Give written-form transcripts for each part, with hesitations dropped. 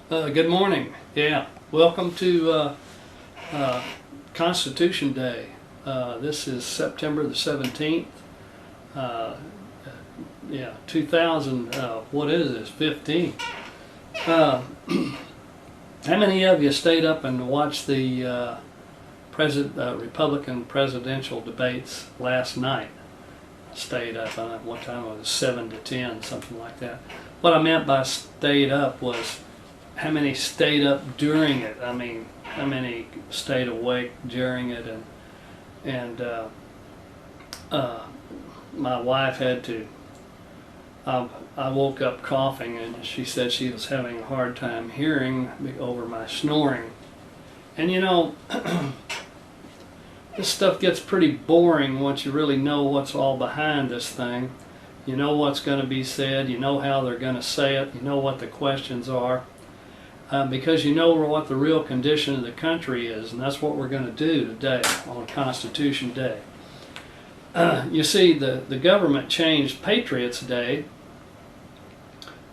Good morning. Yeah, welcome to Constitution Day. This is September the 17th. Uh, yeah, 2000. What is this? 15. How many of you stayed up and watched the Republican presidential debates last night? Stayed up. I don't know what time it was, 7 to 10, something like that. What I meant by stayed up was how many stayed up during it. I mean, how many stayed awake during it, and my wife had to. I woke up coughing, and she said she was having a hard time hearing over my snoring. And you know, this stuff gets pretty boring once you really know what's all behind this thing. You know what's going to be said, you know how they're going to say it, you know what the questions are. Because you know what the real condition of the country is, and that's what we're going to do today on Constitution Day. You see, the government changed Patriots Day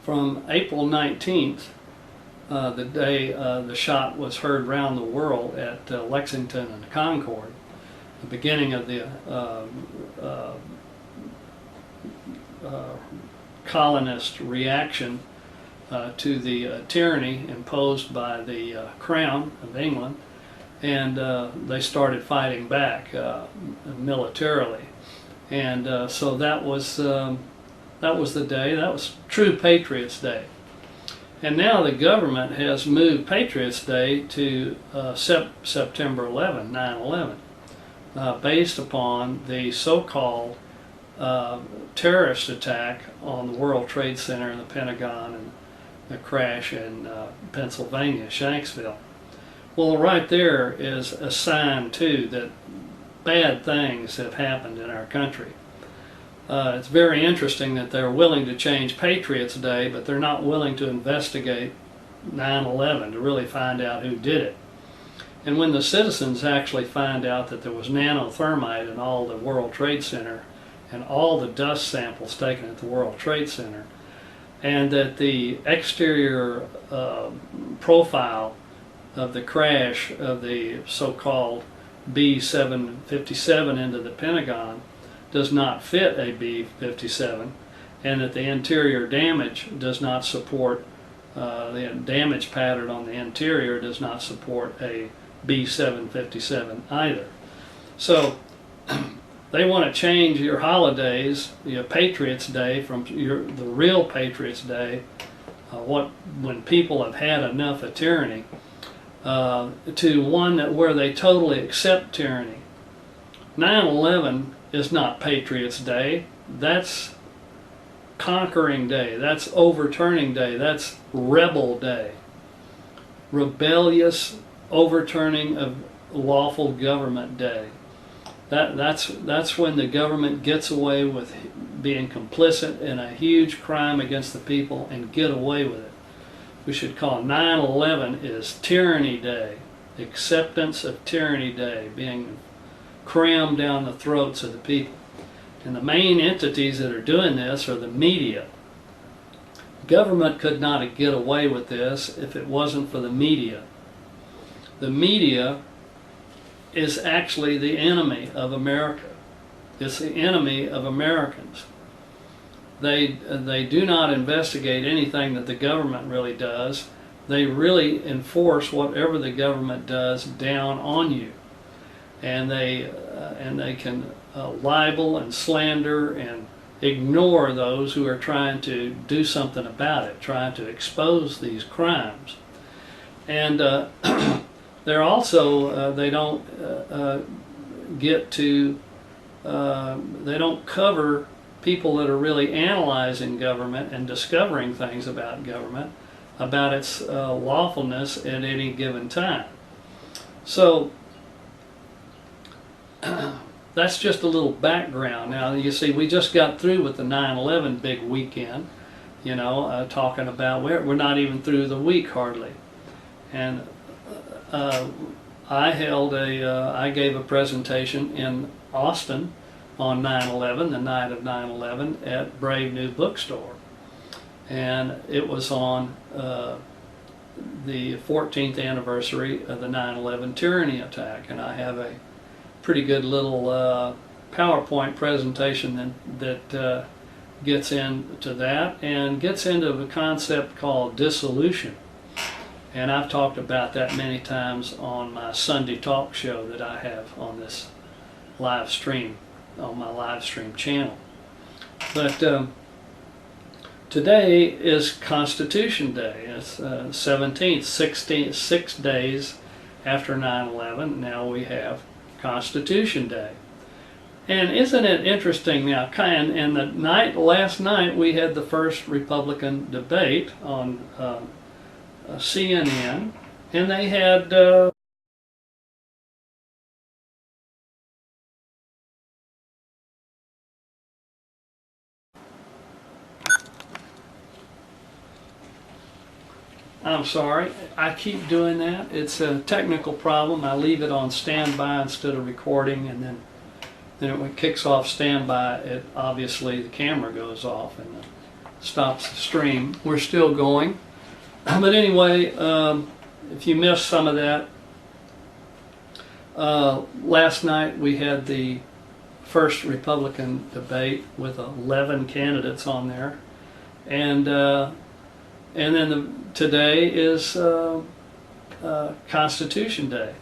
from April 19th, the day the shot was heard around the world at Lexington and Concord, the beginning of the colonist reaction to the tyranny imposed by the Crown of England, and they started fighting back militarily, and so that was the day. That was true Patriots Day. And now the government has moved Patriots Day to September 11, 9/11, based upon the so-called terrorist attack on the World Trade Center and the Pentagon, and the crash in Pennsylvania, Shanksville. Well, right there is a sign, too, that bad things have happened in our country. It's very interesting that they're willing to change Patriots Day, but they're not willing to investigate 9/11 to really find out who did it. And when the citizens actually find out that there was nanothermite in all the World Trade Center and all the dust samples taken at the World Trade Center, and that the exterior profile of the crash of the so-called B-757 into the Pentagon does not fit a B-57, and that the interior damage does not support, the damage pattern on the interior does not support a B-757 either. So they want to change your holidays, your Patriots Day, from the real Patriots Day, when people have had enough of tyranny, to one where they totally accept tyranny. 9/11 is not Patriots Day. That's conquering day. That's overturning day. That's rebel day. Rebellious overturning of lawful government day. That's when the government gets away with being complicit in a huge crime against the people and get away with it. We should call 9/11 is Tyranny Day, acceptance of tyranny day, being crammed down the throats of the people. And the main entities that are doing this are the media. Government could not get away with this if it wasn't for the media. The media is actually the enemy of America. It's the enemy of Americans. They do not investigate anything that the government really does. They really enforce whatever the government does down on you, and they can libel and slander and ignore those who are trying to do something about it, trying to expose these crimes. And they're also they don't get to they don't cover people that are really analyzing government and discovering things about government, about its lawfulness at any given time. So that's just a little background. Now you see, we just got through with the 9/11 big weekend, you know, talking about we're not even through the week hardly, and I gave a presentation in Austin on 9/11, the night of 9/11, at Brave New Bookstore, and it was on the 14th anniversary of the 9/11 tyranny attack, and I have a pretty good little PowerPoint presentation that gets into that and gets into a concept called dissolution. And I've talked about that many times on my Sunday talk show that I have on this live stream, on my live stream channel. But today is Constitution Day. It's 17th, 6 days after 9/11. Now we have Constitution Day. And isn't it interesting now? And last night we had the first Republican debate on CNN, and they had I'm sorry, I keep doing that. It's a technical problem. I leave it on standby instead of recording, and then when it kicks off standby, obviously the camera goes off and stops the stream. We're still going. But anyway, if you missed some of that, last night we had the first Republican debate with 11 candidates on there, and then today is Constitution Day.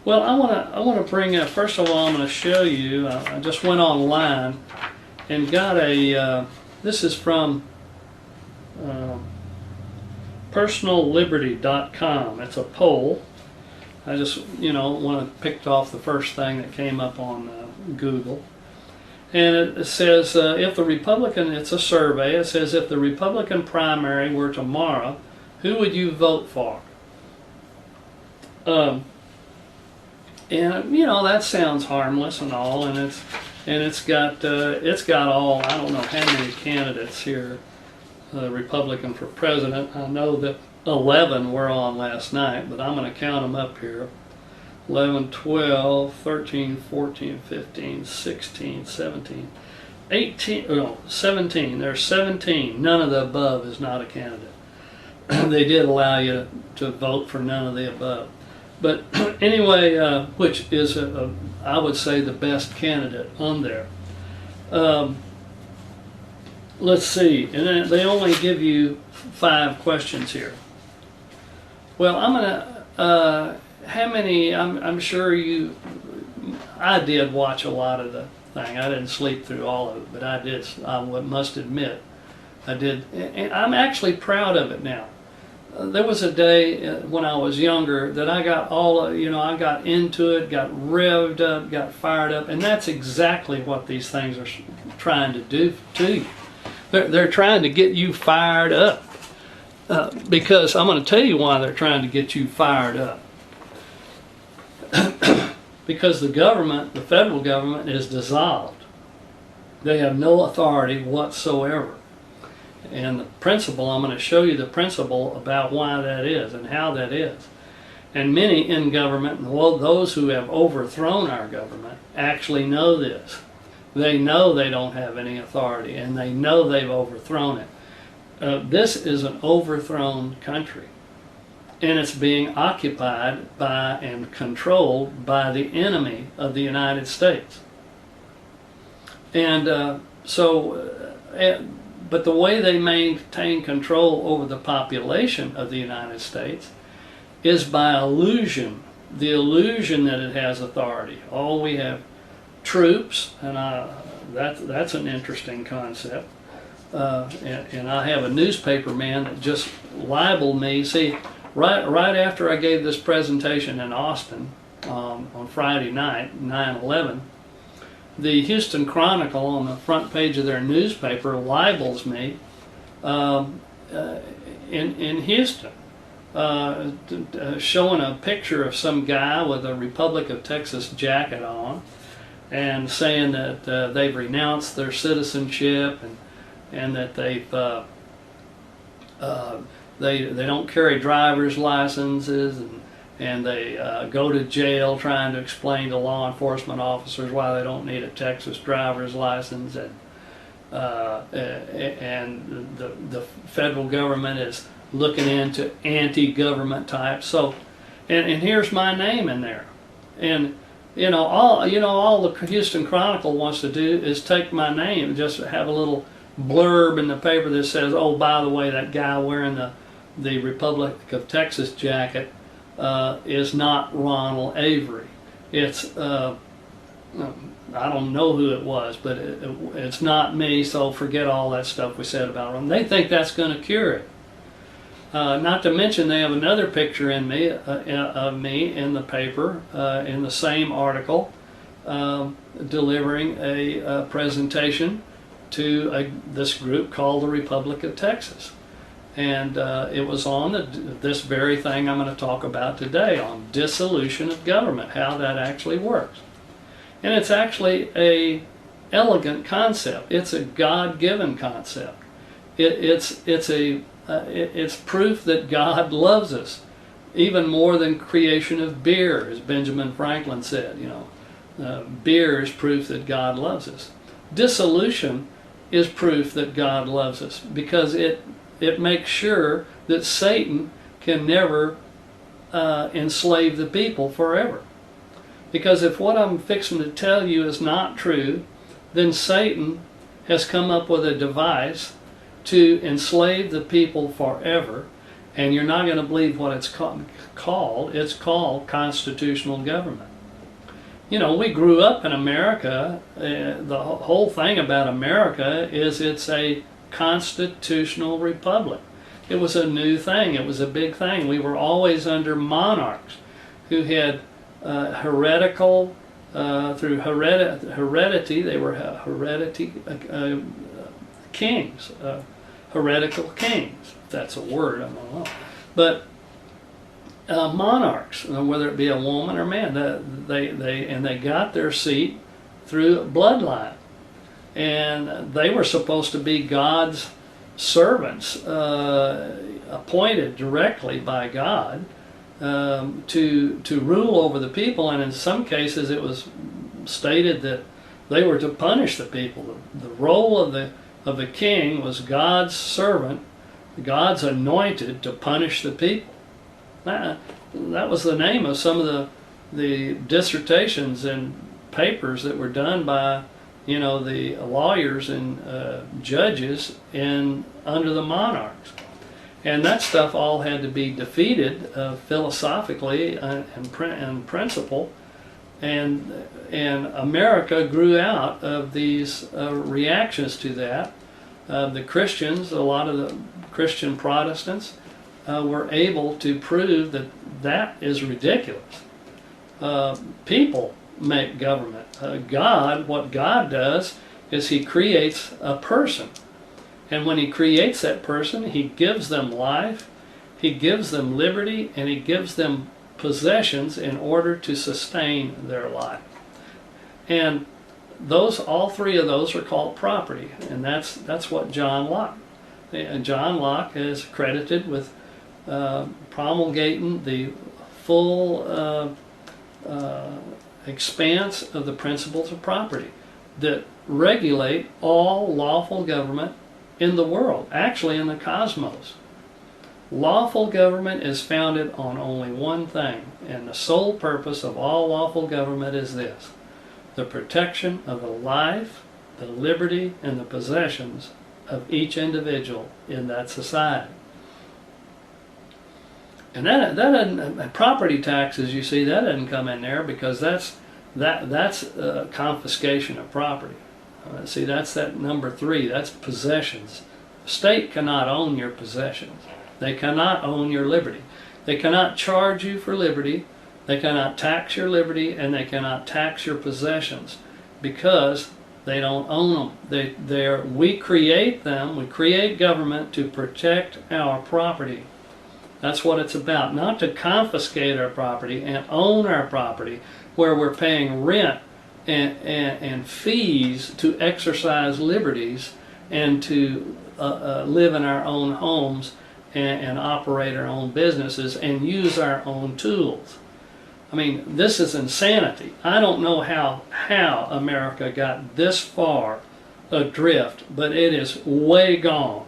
Well, I want to bring up, first of all, I'm going to show you. I just went online and got a. This is from personalliberty.com. It's a poll. I just want to pick off the first thing that came up on Google. And it says, if the Republican, it's a survey, it says if the Republican primary were tomorrow, who would you vote for? And that sounds harmless and all, and it's got all, I don't know how many candidates here, Republican for president. I know that 11 were on last night, but I'm going to count them up here. 11, 12, 13, 14, 15, 16, 17, 18, no, 17. There's 17. None of the above is not a candidate. They did allow you to vote for none of the above. But anyway, which is, I would say, the best candidate on there. Let's see. And then they only give you 5 questions here. Well, I'm going to... how many, I'm sure I did watch a lot of the thing. I didn't sleep through all of it, but I must admit, I did. And I'm actually proud of it now. There was a day when I was younger that I got I got into it, got revved up, got fired up, and that's exactly what these things are trying to do to you. They're trying to get you fired up. Because I'm going to tell you why they're trying to get you fired up. Because the government, the federal government, is dissolved. They have no authority whatsoever. And the principle, I'm going to show you the principle about why that is and how that is. And many in government, and those who have overthrown our government, actually know this. They know they don't have any authority, and they know they've overthrown it. This is an overthrown country. And it's being occupied by and controlled by the enemy of the United States. And but the way they maintain control over the population of the United States is by illusion, the illusion that it has authority. We have troops, and that's an interesting concept. And I have a newspaper man that just libeled me. See, right after I gave this presentation in Austin on Friday night, 9/11, the Houston Chronicle on the front page of their newspaper libels me in Houston, showing a picture of some guy with a Republic of Texas jacket on, and saying that they've renounced their citizenship and that they don't carry driver's licenses, and they go to jail trying to explain to law enforcement officers why they don't need a Texas driver's license, and the federal government is looking into anti-government types. So, and here's my name in there, and all the Houston Chronicle wants to do is take my name and just have a little blurb in the paper that says, oh, by the way, that guy wearing the Republic of Texas jacket is not Ronald Avery. It's I don't know who it was, but it's not me, so forget all that stuff we said about him. They think that's going to cure it. Not to mention they have another picture of me in the paper, in the same article, delivering a presentation to this group called the Republic of Texas. And it was on this very thing I'm going to talk about today, on dissolution of government, how that actually works. And it's actually a elegant concept. It's a God-given concept. It's proof that God loves us, even more than creation of beer, as Benjamin Franklin said. Beer is proof that God loves us. Dissolution is proof that God loves us, because it makes sure that Satan can never enslave the people forever. Because if what I'm fixing to tell you is not true, then Satan has come up with a device to enslave the people forever, and you're not going to believe what it's called. It's called constitutional government. We grew up in America. The whole thing about America is it's a constitutional republic. It was a new thing. It was a big thing. We were always under monarchs who had heretical, through heredity, they were kings, heretical kings, if that's a word, I don't know. But monarchs, whether it be a woman or man, they got their seat through bloodline. And they were supposed to be God's servants, appointed directly by God to rule over the people. And in some cases it was stated that they were to punish the people. The role of the king was God's servant, God's anointed to punish the people. That was the name of some of the dissertations and papers that were done by the lawyers and judges under the monarchs. And that stuff all had to be defeated philosophically and principle. And America grew out of these reactions to that. The Christians, a lot of the Christian Protestants, were able to prove that is ridiculous. People make government. What God does is He creates a person. And when He creates that person, He gives them life, He gives them liberty, and He gives them possessions in order to sustain their life. And all three of those are called property, and that's what John Locke. And John Locke is credited with promulgating the full expanse of the principles of property that regulate all lawful government in the world, actually in the cosmos. Lawful government is founded on only one thing, and the sole purpose of all lawful government is this: the protection of the life, the liberty, and the possessions of each individual in that society. And that doesn't, property taxes, you see, that doesn't come in there, because that's confiscation of property. See, that's that number 3. That's possessions. The state cannot own your possessions. They cannot own your liberty. They cannot charge you for liberty. They cannot tax your liberty, and they cannot tax your possessions, because they don't own them. We create them. We create government to protect our property. That's what it's about. Not to confiscate our property and own our property, where we're paying rent and fees to exercise liberties and to live in our own homes and operate our own businesses and use our own tools. I mean, this is insanity. I don't know how America got this far adrift, but it is way gone.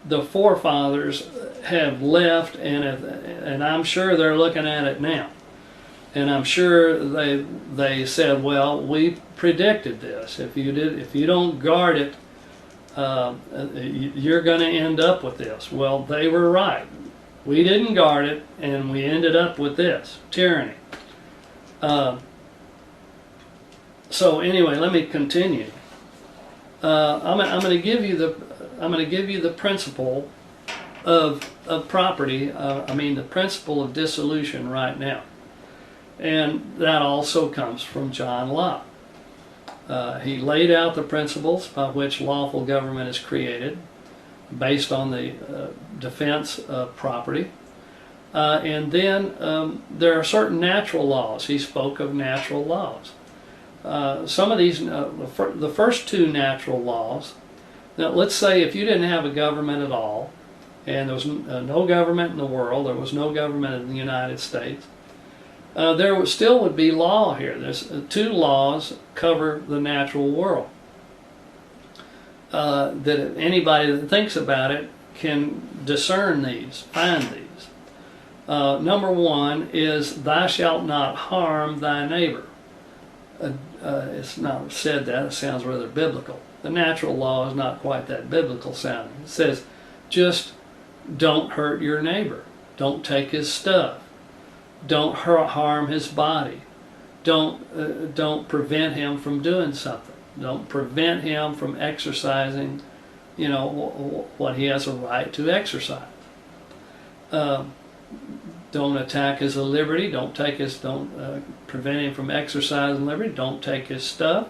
The forefathers have left, and I'm sure they're looking at it now. And I'm sure they said, well, we predicted this. If you don't guard it, you're going to end up with this. Well, they were right. We didn't guard it, and we ended up with this tyranny. So anyway, let me continue. I'm going to give you the principle of property. I mean the principle of dissolution right now, and that also comes from John Locke. He laid out the principles by which lawful government is created, based on the defense of property. And then there are certain natural laws. He spoke of natural laws. Some of these, the first two natural laws, now let's say if you didn't have a government at all, and there was no government in the world, there was no government in the United States, there still would be law here. There's two laws cover the natural world. That anybody that thinks about it can discern these, find these. Number one is, thou shalt not harm thy neighbor. It's not said that, it sounds rather biblical. The natural law is not quite that biblical sounding. It says, just don't hurt your neighbor. Don't take his stuff. Don't harm his body. Don't prevent him from doing something. Don't prevent him from exercising, what he has a right to exercise. Don't attack his liberty. Don't prevent him from exercising liberty. Don't take his stuff.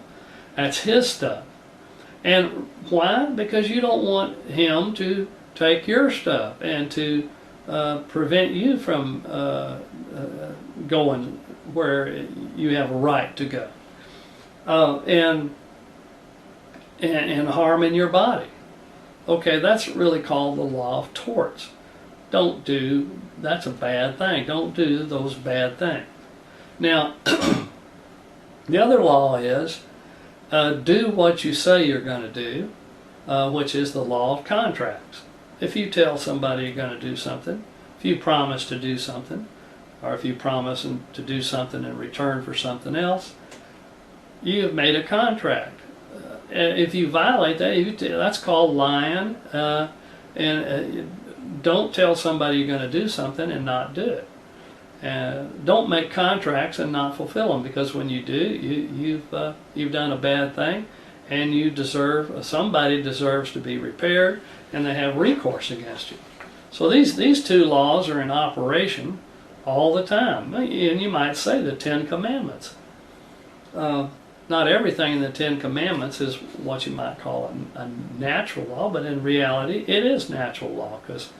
That's his stuff. And why? Because you don't want him to take your stuff and to prevent you from going where you have a right to go. And harming your body. Okay, that's really called the law of torts. That's a bad thing. Don't do those bad things. Now, the other law is, do what you say you're going to do, which is the law of contracts. If you tell somebody you're going to do something, if you promise to do something, or if you promise to do something in return for something else, you have made a contract. If you violate that, that's called lying. Don't tell somebody you're going to do something and not do it. Don't make contracts and not fulfill them, because when you do, you've done a bad thing, and somebody deserves to be repaired, and they have recourse against you. So these two laws are in operation all the time. And you might say the Ten Commandments. Not everything in the Ten Commandments is what you might call a natural law, but in reality it is natural law, because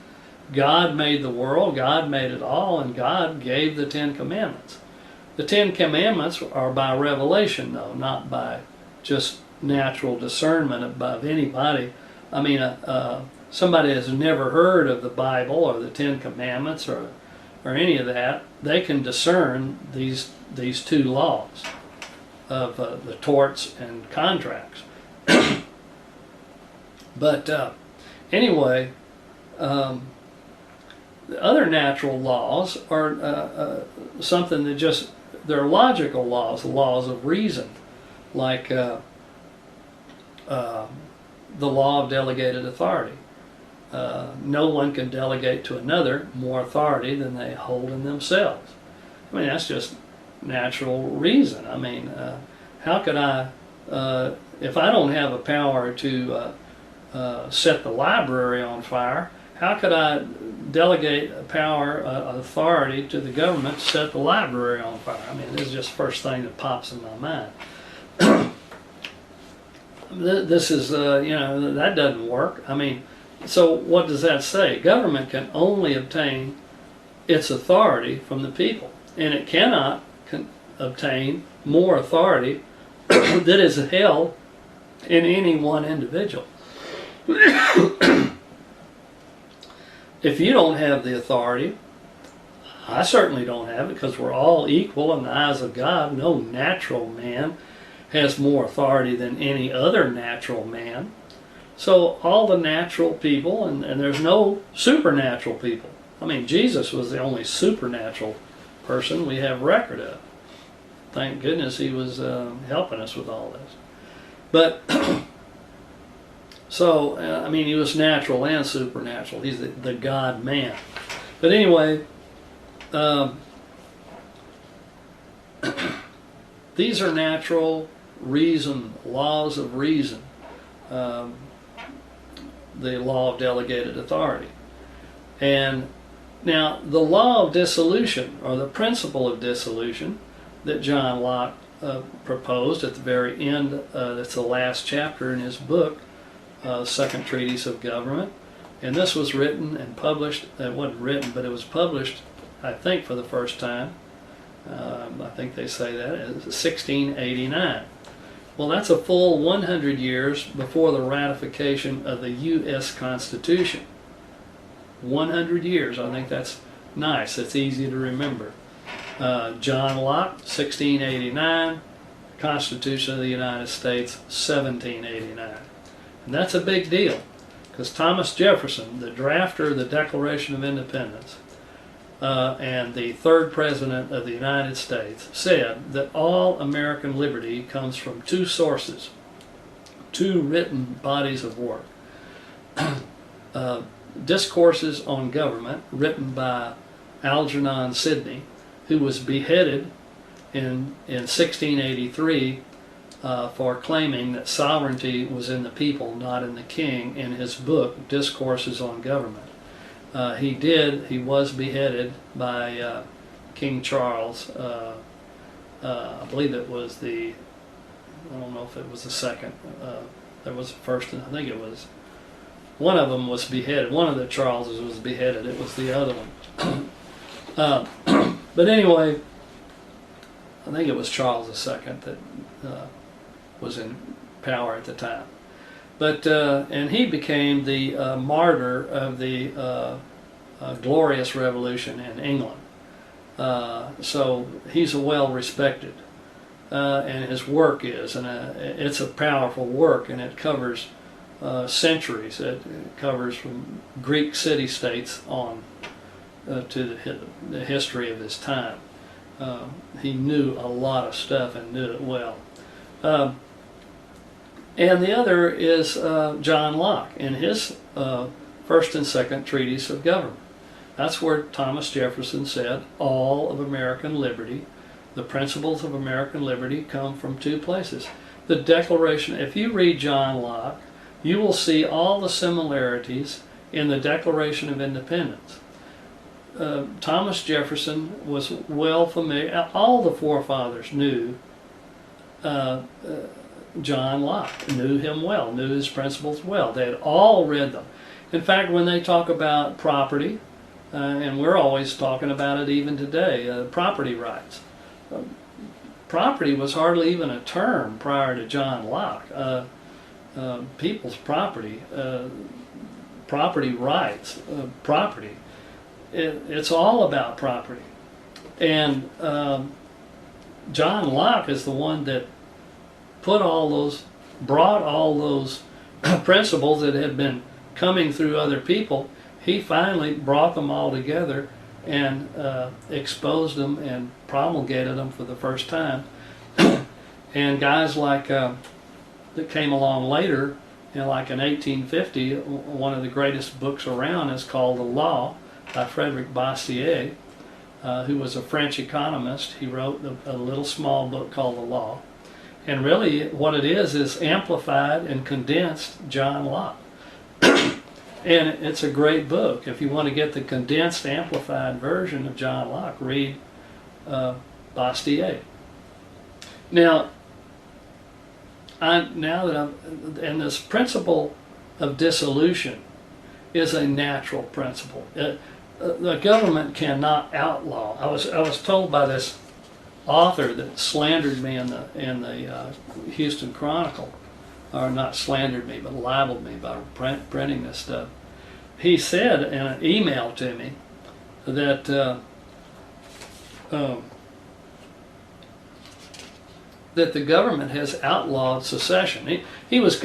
God made the world, God made it all, and God gave the Ten Commandments. The Ten Commandments are by revelation, though, not by just natural discernment above anybody. I mean, somebody has never heard of the Bible or the Ten Commandments or any of that, they can discern these two laws of the torts and contracts. But anyway, the other natural laws are something that they're logical laws, the laws of reason, like the law of delegated authority. No one can delegate to another more authority than they hold in themselves. I mean, that's just natural reason. I mean, how could I, if I don't have a power to set the library on fire, how could I delegate authority to the government to set the library on fire? I mean, this is just the first thing that pops in my mind. This is, that doesn't work. I mean, so what does that say? Government can only obtain its authority from the people, and it cannot obtain more authority that is held in any one individual. If you don't have the authority, I certainly don't have it, because we're all equal in the eyes of God. No natural man has more authority than any other natural man. So all the natural people, and there's no supernatural people. I mean, Jesus was the only supernatural person we have record of. Thank goodness he was helping us with all this. But, so, I mean, he was natural and supernatural. He's the God-man. But anyway, these are natural reason, laws of reason. The law of delegated authority. And now the law of dissolution, or the principle of dissolution, that John Locke proposed at the very end, that's the last chapter in his book, Second Treatise of Government. And this was written and published, it wasn't written, but it was published, I think, for the first time. I think they say that, in 1689. Well, that's a full 100 years before the ratification of the U.S. Constitution. 100 years, I think that's nice, it's easy to remember. John Locke, 1689, Constitution of the United States, 1789. And that's a big deal, because Thomas Jefferson, the drafter of the Declaration of Independence, and the third president of the United States, said that all American liberty comes from two sources, two written bodies of work. Discourses on Government, written by Algernon Sidney, who was beheaded in 1683 for claiming that sovereignty was in the people, not in the king, in his book, Discourses on Government. He was beheaded by King Charles. I believe it was I don't know if it was the second. There was the first, I think it was, one of them was beheaded. One of the Charleses was beheaded. It was the other one. But anyway, I think it was Charles II that was in power at the time. But and he became the martyr of the glorious revolution in England. So he's well respected, and his work is, and it's a powerful work, and it covers centuries. It covers from Greek city-states on to the history of his time. He knew a lot of stuff and knew it well. And the other is John Locke in his first and second treatise of government. That's where Thomas Jefferson said all of American liberty, the principles of American liberty, come from two places. The Declaration, if you read John Locke, you will see all the similarities in the Declaration of Independence. Thomas Jefferson was well familiar, all the forefathers knew John Locke, knew him well, knew his principles well. They had all read them. In fact, when they talk about property, and we're always talking about it even today, property rights. Property was hardly even a term prior to John Locke. People's property, property rights, property. It's all about property. And John Locke is the one that brought all those principles that had been coming through other people. He finally brought them all together and exposed them and promulgated them for the first time. And guys like that came along later, like in 1850, one of the greatest books around is called The Law by Frederick Bastiat, who was a French economist. He wrote a little small book called The Law. And really what it is amplified and condensed John Locke. And it's a great book. If you want to get the condensed, amplified version of John Locke, read Bastiat. Now, and this principle of dissolution is a natural principle. The government cannot outlaw. I was told by this author that slandered me in the Houston Chronicle, or not slandered me, but libeled me by printing this stuff. He said in an email to me that that the government has outlawed secession. He was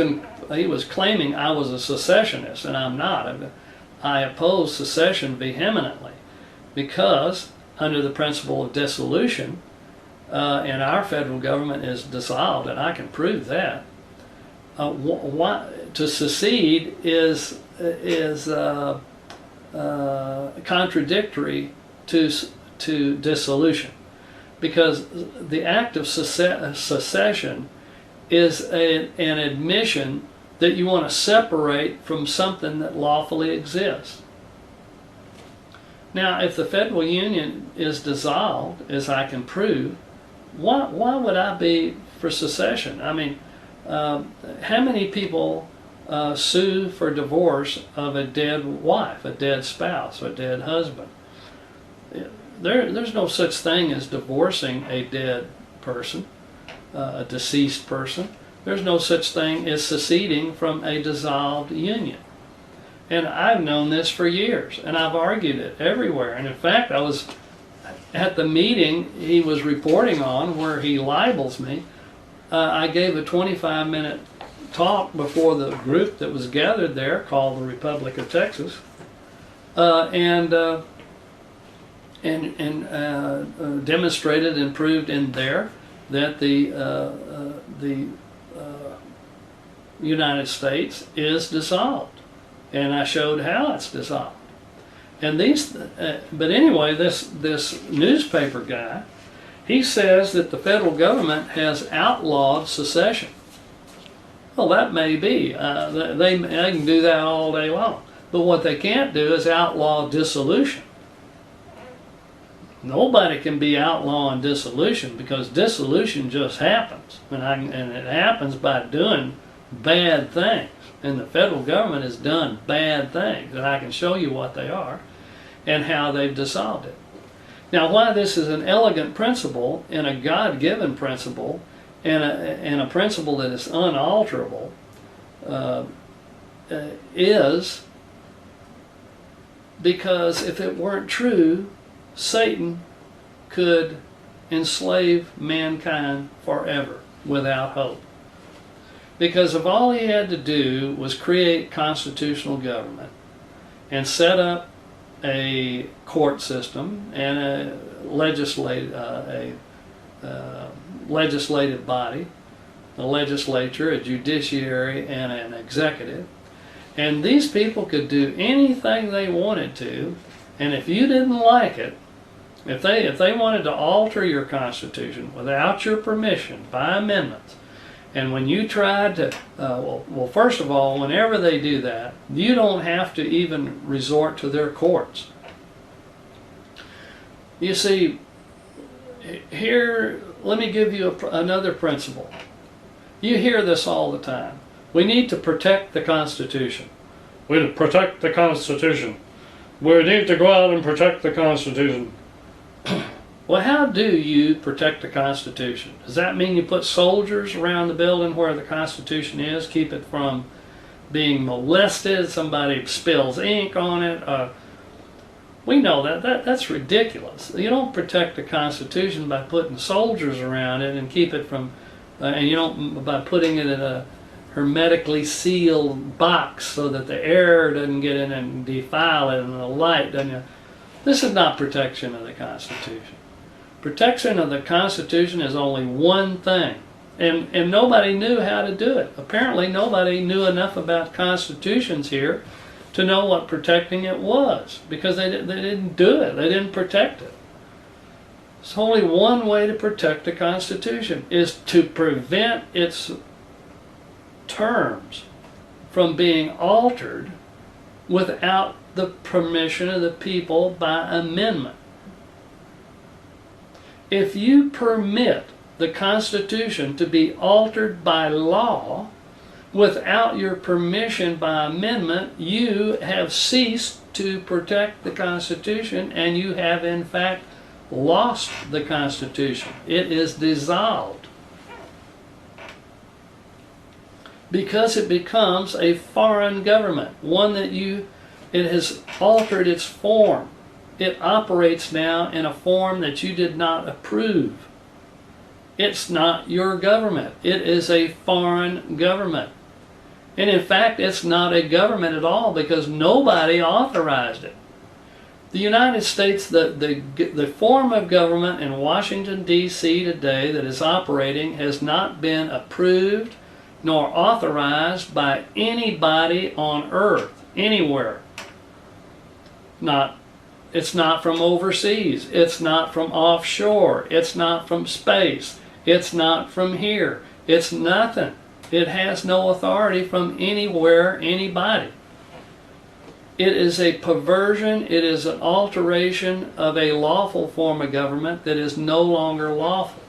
claiming I was a secessionist, and I'm not. I oppose secession vehemently because under the principle of dissolution, and our federal government is dissolved, and I can prove that. To secede is contradictory to dissolution, because the act of secession is an admission that you want to separate from something that lawfully exists. Now, if the federal union is dissolved, as I can prove, why would I be for secession? I mean, how many people sue for divorce of a dead wife, a dead spouse, a dead husband? There's no such thing as divorcing a dead person, a deceased person. There's no such thing as seceding from a dissolved union. And I've known this for years, and I've argued it everywhere. And in fact, I was at the meeting he was reporting on where he libels me. I gave a 25-minute talk before the group that was gathered there called the Republic of Texas, and demonstrated and proved in there that the United States is dissolved, and I showed how it's dissolved. And but anyway, this newspaper guy, he says that the federal government has outlawed secession. Well, that may be. They can do that all day long. But what they can't do is outlaw dissolution. Nobody can be outlawing dissolution, because dissolution just happens. And it happens by doing bad things. And the federal government has done bad things. And I can show you what they are and how they've dissolved it. Now, why this is an elegant principle and a God-given principle and a principle that is unalterable is because if it weren't true, Satan could enslave mankind forever without hope. Because if all he had to do was create constitutional government and set up a court system and a legislative body, a legislature, a judiciary, and an executive, and these people could do anything they wanted to, and if you didn't like it, if they wanted to alter your constitution without your permission by amendments, and when you tried to, well, first of all, whenever they do that, you don't have to even resort to their courts. You see, here, let me give you another principle. You hear this all the time. We need to protect the Constitution. We need to protect the Constitution. We need to go out and protect the Constitution. Well, how do you protect the Constitution? Does that mean you put soldiers around the building where the Constitution is, keep it from being molested, somebody spills ink on it? We know that's ridiculous. You don't protect the Constitution by putting soldiers around it and keep it from, and you don't by putting it in a hermetically sealed box so that the air doesn't get in and defile it and the light doesn't. This is not protection of the Constitution. Protection of the Constitution is only one thing, and nobody knew how to do it. Apparently nobody knew enough about constitutions here to know what protecting it was, because they didn't do it. They didn't protect it. There's only one way to protect the Constitution, is to prevent its terms from being altered without the permission of the people by amendment. If you permit the Constitution to be altered by law without your permission by amendment, you have ceased to protect the Constitution, and you have in fact lost the Constitution. It is dissolved because it becomes a foreign government, one that it has altered its form. It operates now in a form that you did not approve. It's not your government. It is a foreign government. And in fact, it's not a government at all because nobody authorized it. The United States, the form of government in Washington, D.C. today that is operating has not been approved nor authorized by anybody on earth, anywhere. It's not from overseas. It's not from offshore. It's not from space. It's not from here. It's nothing. It has no authority from anywhere, anybody. It is a perversion, it is an alteration of a lawful form of government that is no longer lawful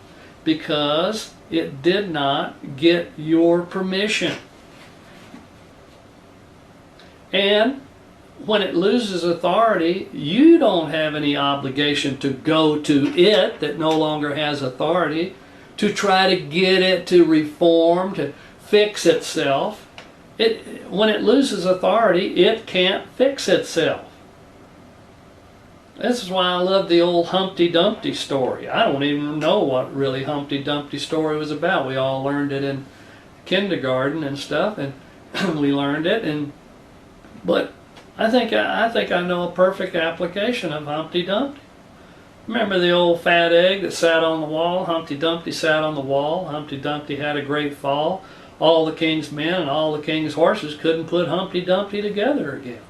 because it did not get your permission. And when it loses authority, you don't have any obligation to go to it that no longer has authority to try to get it to reform, to fix itself. When it loses authority, it can't fix itself. This is why I love the old Humpty Dumpty story. I don't even know what really Humpty Dumpty story was about. We all learned it in kindergarten and stuff, and we learned it. But I think I know a perfect application of Humpty Dumpty. Remember the old fat egg that sat on the wall? Humpty Dumpty sat on the wall. Humpty Dumpty had a great fall. All the king's men and all the king's horses couldn't put Humpty Dumpty together again.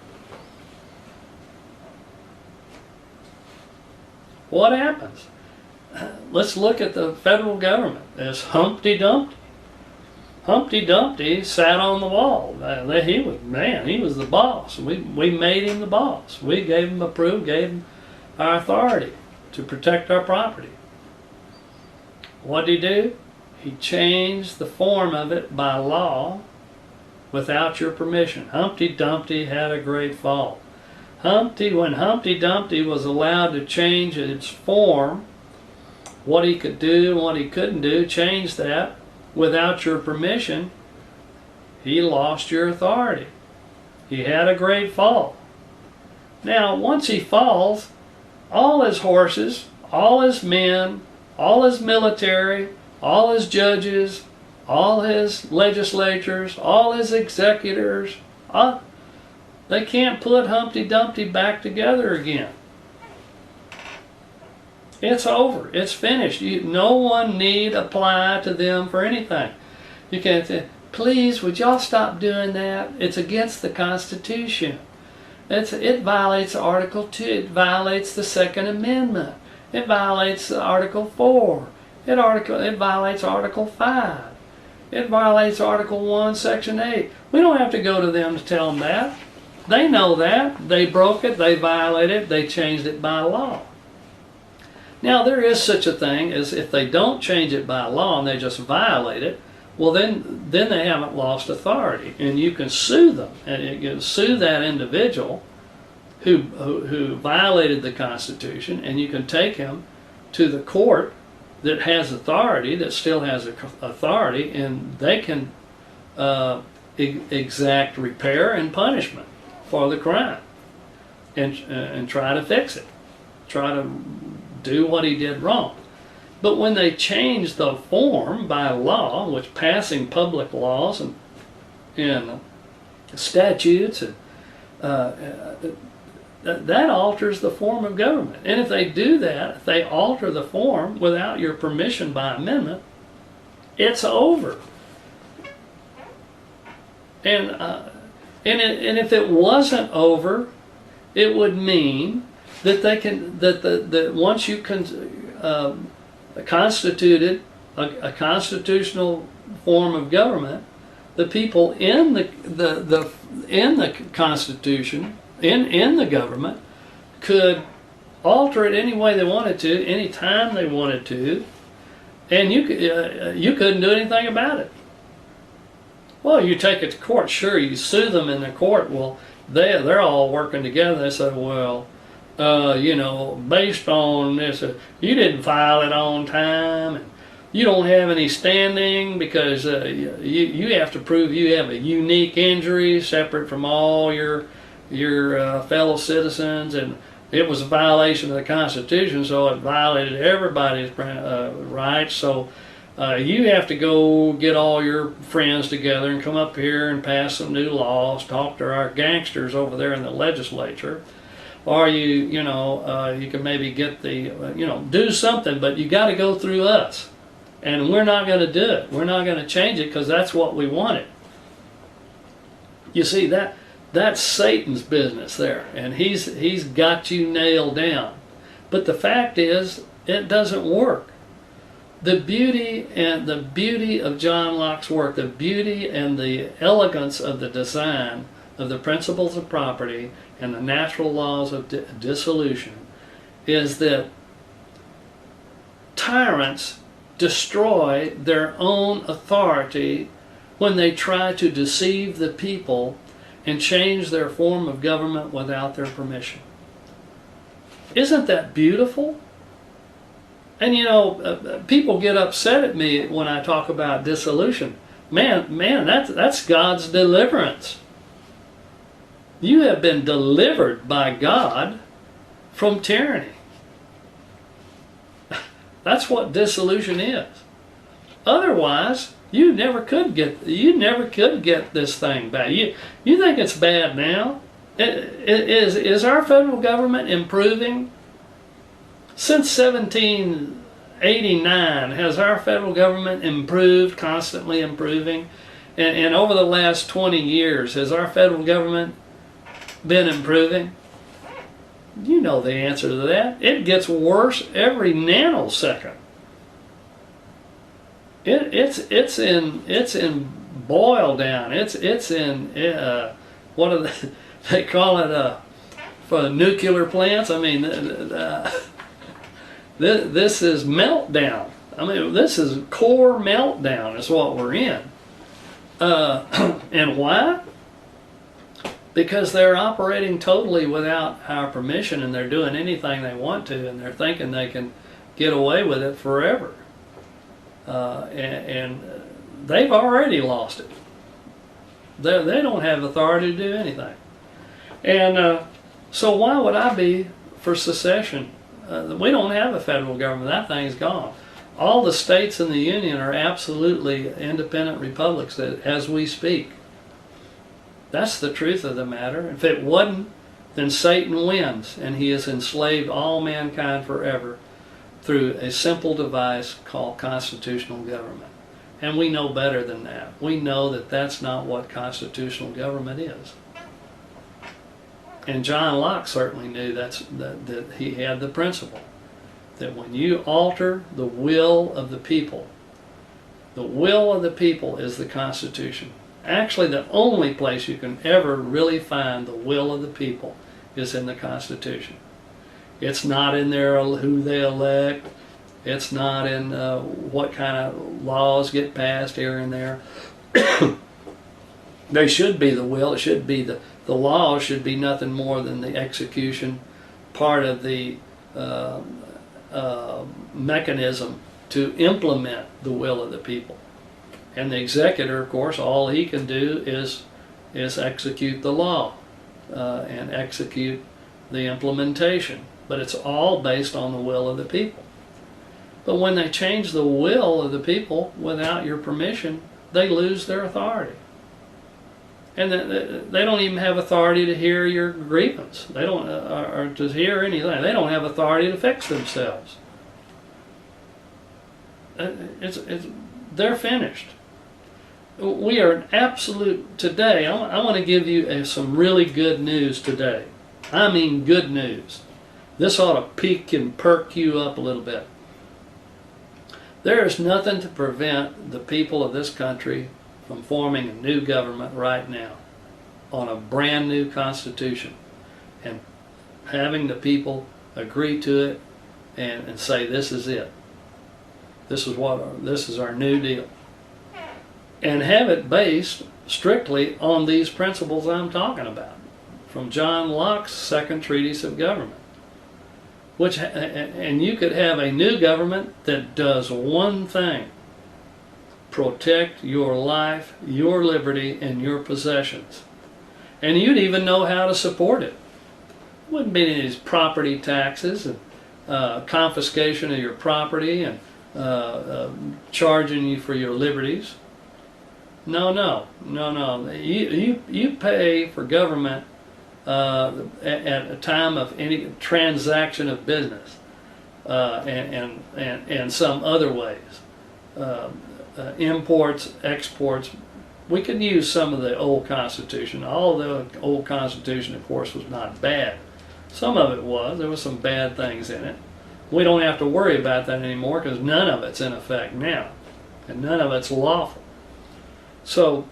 What happens? Let's look at the federal government as Humpty Dumpty. Humpty Dumpty sat on the wall. He was the boss. We made him the boss. We gave him approval, gave him our authority to protect our property. What did he do? He changed the form of it by law without your permission. Humpty Dumpty had a great fall. When Humpty Dumpty was allowed to change its form, what he could do and what he couldn't do, change that without your permission, he lost your authority. He had a great fall. Now, once he falls, all his horses, all his men, all his military, all his judges, all his legislatures, all his executors, they can't put Humpty Dumpty back together again. It's over. It's finished. No one need apply to them for anything. You can't say, please, would y'all stop doing that? It's against the Constitution. It violates Article 2. It violates the Second Amendment. It violates Article 4. It violates Article 5. It violates Article 1, Section 8. We don't have to go to them to tell them that. They know that. They broke it. They violated it. They changed it by law. Now, there is such a thing as if they don't change it by law and they just violate it, well, then they haven't lost authority. And you can sue them. And you can sue that individual who violated the Constitution, and you can take him to the court that has authority, that still has authority, and they can exact repair and punishment for the crime and try to fix it, try to do what he did wrong. But when they change the form by law, which passing public laws and statutes, that alters the form of government. And if they do that, if they alter the form without your permission by amendment, it's over. And if it wasn't over, it would mean that that once you constituted a constitutional form of government, the people in the Constitution, in the government, could alter it any way they wanted to, any time they wanted to, and you couldn't do anything about it. Well, you take it to court, sure, you sue them in the court. Well, they're all working together. They say, well, based on this, you didn't file it on time, and you don't have any standing because you have to prove you have a unique injury separate from all your fellow citizens, and it was a violation of the Constitution, so it violated everybody's rights. So You have to go get all your friends together and come up here and pass some new laws, talk to our gangsters over there in the legislature. Or you can maybe get do something, but you got to go through us. And we're not going to do it. We're not going to change it because that's what we wanted. You see, that's Satan's business there, and he's got you nailed down. But the fact is, it doesn't work. The beauty of John Locke's work, the beauty and the elegance of the design of the principles of property and the natural laws of dissolution is that tyrants destroy their own authority when they try to deceive the people and change their form of government without their permission. Isn't that beautiful? And people get upset at me when I talk about dissolution. Man, that's God's deliverance. You have been delivered by God from tyranny. That's what dissolution is. Otherwise, you never could get this thing back. You think it's bad now? Is our federal government improving? Since 1789, has our federal government improved, constantly improving? And over the last 20 years, has our federal government been improving? You know the answer to that. It gets worse every nanosecond. It's in boil down. It's in what do they call it for the nuclear plants? I mean, this is meltdown. I mean, this is core meltdown is what we're in. And why? Because they're operating totally without our permission, and they're doing anything they want to, and they're thinking they can get away with it forever. And they've already lost it. They don't have authority to do anything. And so why would I be for secession? We don't have a federal government. That thing's gone. All the states in the Union are absolutely independent republics as we speak. That's the truth of the matter. If it wasn't, then Satan wins, and he has enslaved all mankind forever through a simple device called constitutional government. And we know better than that. We know that that's not what constitutional government is. And John Locke certainly knew that he had the principle that when you alter the will of the people is the Constitution. Actually, the only place you can ever really find the will of the people is in the Constitution. It's not in there who they elect. It's not in what kind of laws get passed here and there. They should be the will. It should be the law should be nothing more than the execution part of the mechanism to implement the will of the people. And the executor, of course, all he can do is execute the law and execute the implementation. But it's all based on the will of the people. But when they change the will of the people without your permission, they lose their authority. And they don't even have authority to hear your grievance. They don't, or to hear anything. They don't have authority to fix themselves. They're finished. We are absolute today. I want to give you some really good news today. I mean good news. This ought to pique and perk you up a little bit. There is nothing to prevent the people of this country from forming a new government right now on a brand new constitution and having the people agree to it and say this is it. This is our new deal. And have it based strictly on these principles I'm talking about from John Locke's Second Treatise of Government. And you could have a new government that does one thing: protect your life, your liberty, and your possessions. And you'd even know how to support it. It wouldn't be any of these property taxes and confiscation of your property and charging you for your liberties. No, no, no, no. You pay for government at a time of any transaction of business and some other ways. Imports, exports. We could use some of the old Constitution. All of the old Constitution, of course, was not bad. Some of it was. There was some bad things in it. We don't have to worry about that anymore because none of it's in effect now. And none of it's lawful. So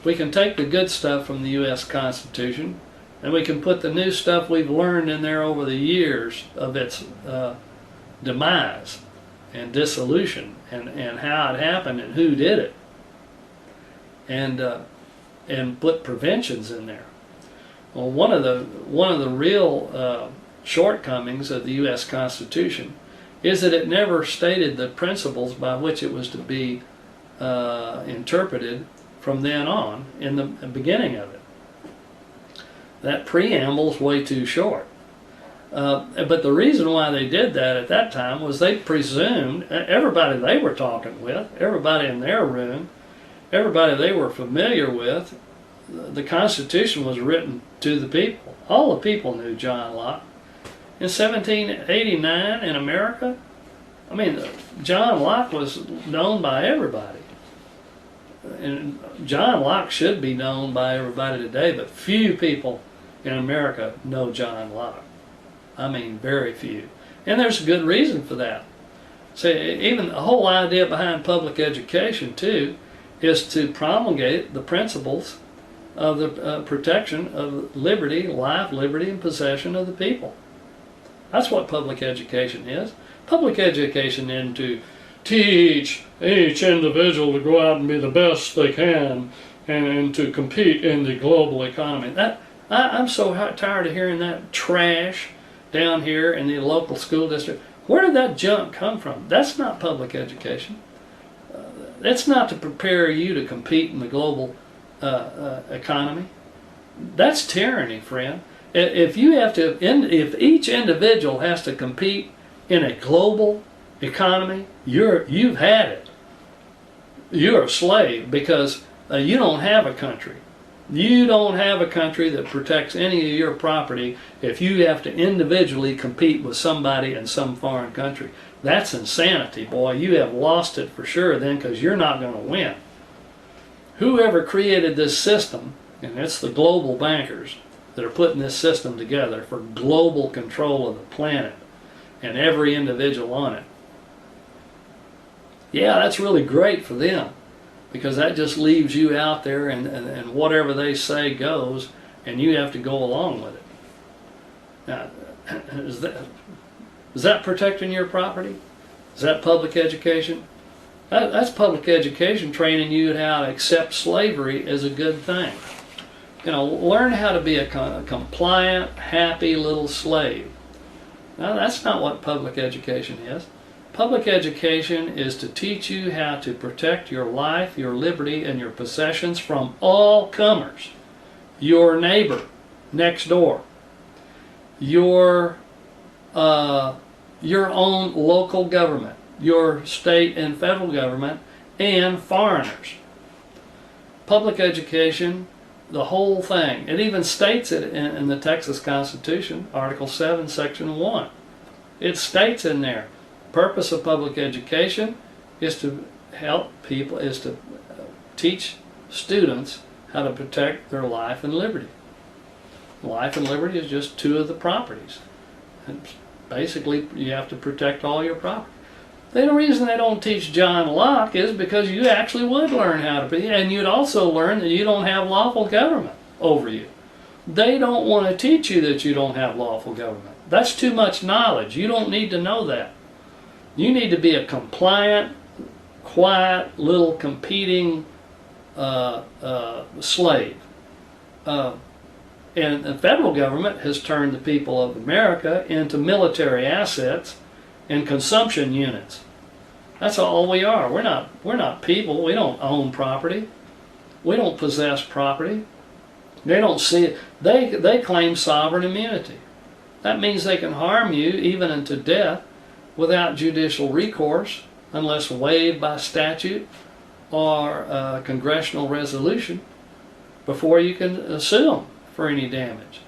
we can take the good stuff from the U.S. Constitution and we can put the new stuff we've learned in there over the years of its demise and dissolution and how it happened and who did it. And put preventions in there. Well, one of the real shortcomings of the U.S. Constitution is that it never stated the principles by which it was to be interpreted from then on in the beginning of it. That preamble's way too short. But the reason why they did that at that time was they presumed everybody they were talking with, everybody in their room, everybody they were familiar with, the Constitution was written to the people. All the people knew John Locke. In 1789 in America, I mean, John Locke was known by everybody. And John Locke should be known by everybody today, but few people in America know John Locke. I mean, very few. And there's a good reason for that. See, even the whole idea behind public education, too, is to promulgate the principles of the protection of liberty, life, liberty, and possession of the people. That's what public education is. Public education isn't to teach each individual to go out and be the best they can and to compete in the global economy. I'm so tired of hearing that trash down here in the local school district. Where did that junk come from? That's not public education. That's not to prepare you to compete in the global economy. That's tyranny, friend. If each individual has to compete in a global economy, you've had it. You're a slave because you don't have a country. You don't have a country that protects any of your property if you have to individually compete with somebody in some foreign country. That's insanity, boy. You have lost it for sure then because you're not going to win. Whoever created this system, and it's the global bankers that are putting this system together for global control of the planet and every individual on it. Yeah, that's really great for them because that just leaves you out there and whatever they say goes and you have to go along with it. Now, is that protecting your property? Is that public education? That's public education training you how to accept slavery as a good thing. You know, learn how to be a compliant, happy little slave. Now, that's not what public education is. Public education is to teach you how to protect your life, your liberty, and your possessions from all comers. Your neighbor next door. Your own local government. Your state and federal government, and foreigners. Public education, the whole thing. It even states it in the Texas Constitution, Article 7, Section 1. It states in there, purpose of public education is to help people, is to teach students how to protect their life and liberty. Life and liberty is just two of the properties. And basically, you have to protect all your property. The reason they don't teach John Locke is because you actually would learn how to be, and you'd also learn that you don't have lawful government over you. They don't want to teach you that you don't have lawful government. That's too much knowledge. You don't need to know that. You need to be a compliant, quiet, little competing slave. And the federal government has turned the people of America into military assets and consumption units. That's all we are. We're not people. We don't own property. We don't possess property. They don't see it. They claim sovereign immunity. That means they can harm you even unto death without judicial recourse unless waived by statute or congressional resolution before you can sue them for any damage.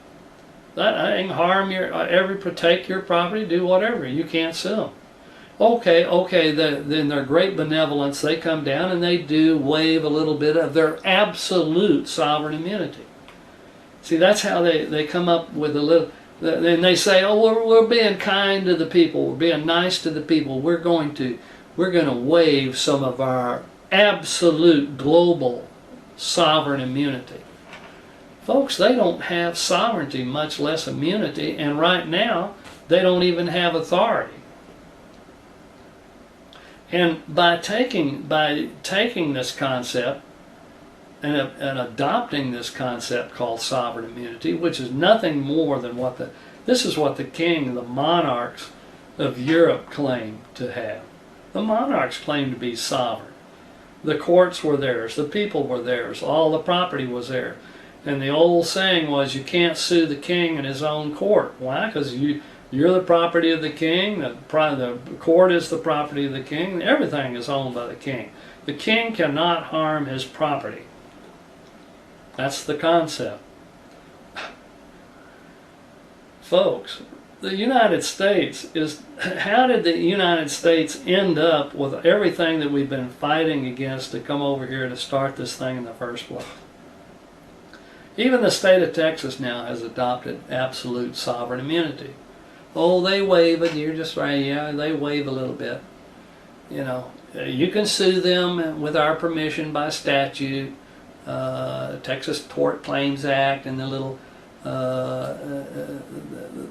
That ain't harm take your property, do whatever. You can't sue them. Okay, then their great benevolence, they come down and they do waive a little bit of their absolute sovereign immunity. See, that's how they come up with a little, then they say, oh, we're being kind to the people, we're being nice to the people, we're going to waive some of our absolute global sovereign immunity. Folks, they don't have sovereignty, much less immunity, and right now they don't even have authority. And by taking this concept and adopting this concept called sovereign immunity, which is nothing more than this is what the king, the monarchs of Europe claimed to have. The monarchs claimed to be sovereign. The courts were theirs, the people were theirs, all the property was theirs. And the old saying was, you can't sue the king in his own court. Why? Because you're the property of the king, the court is the property of the king, everything is owned by the king. The king cannot harm his property. That's the concept. Folks, the United States how did the United States end up with everything that we've been fighting against to come over here to start this thing in the first place? Even the state of Texas now has adopted absolute sovereign immunity. Oh, they waive it, you're just right, yeah, they waive a little bit. You know, you can sue them with our permission by statute, Texas Tort Claims Act, and the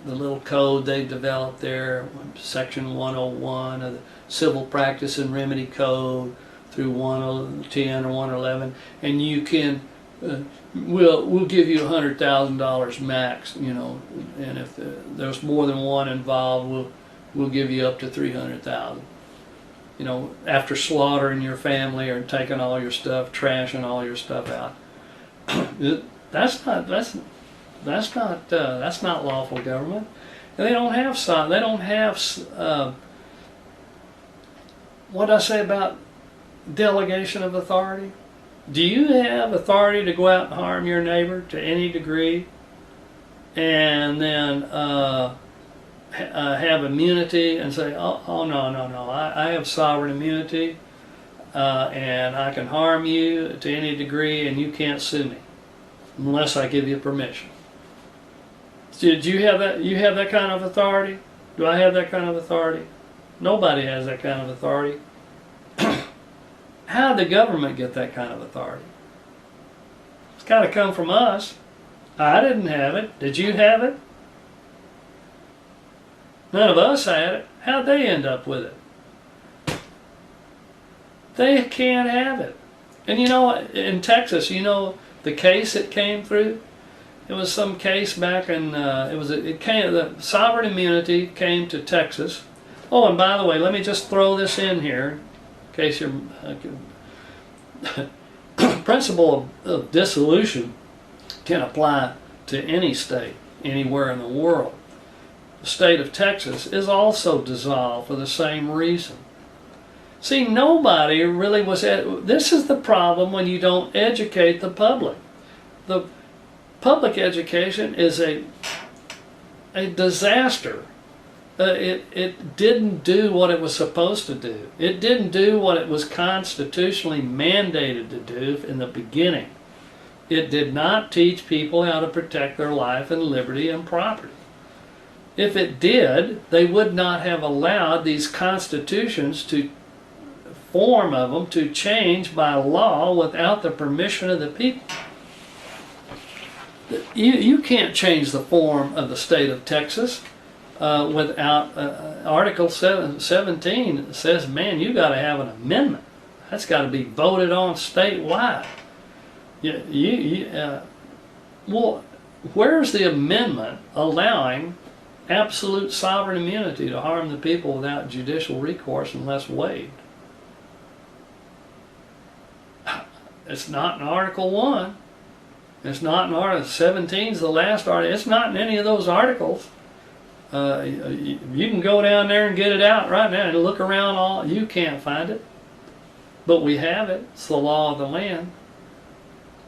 little code they've developed there, Section 101 of the Civil Practice and Remedy Code through 110 or 111, and you can we'll give you $100,000 max, you know, and if there's more than one involved, we'll give you up to $300,000. You know, after slaughtering your family or taking all your stuff, trashing all your stuff out. That's not lawful government. And they don't have what did I say about delegation of authority? Do you have authority to go out and harm your neighbor to any degree, and then have immunity and say, oh no, I have sovereign immunity, and I can harm you to any degree, and you can't sue me unless I give you permission? Did you have that? You have that kind of authority? Do I have that kind of authority? Nobody has that kind of authority. How did the government get that kind of authority? It's got to come from us. I didn't have it. Did you have it? None of us had it. How'd they end up with it? They can't have it. And you know, in Texas, you know the case it came through? It was some case back in, the sovereign immunity came to Texas. Oh, and by the way, let me just throw this in here, in case you're, principle of dissolution can apply to any state, anywhere in the world. The state of Texas is also dissolved for the same reason. See, nobody really was, this is the problem when you don't educate the public. The public education is a disaster. It didn't do what it was supposed to do. It didn't do what it was constitutionally mandated to do in the beginning. It did not teach people how to protect their life and liberty and property. If it did, they would not have allowed these constitutions to form of them to change by law without the permission of the people. You can't change the form of the state of Texas without Article 17 says, man, you got to have an amendment. That's got to be voted on statewide. Well, where's the amendment allowing absolute sovereign immunity to harm the people without judicial recourse unless waived? It's not in Article 1. It's not in Article 17 is the last article. It's not in any of those articles. You can go down there and get it out right now and look around all. You can't find it. But we have it. It's the law of the land.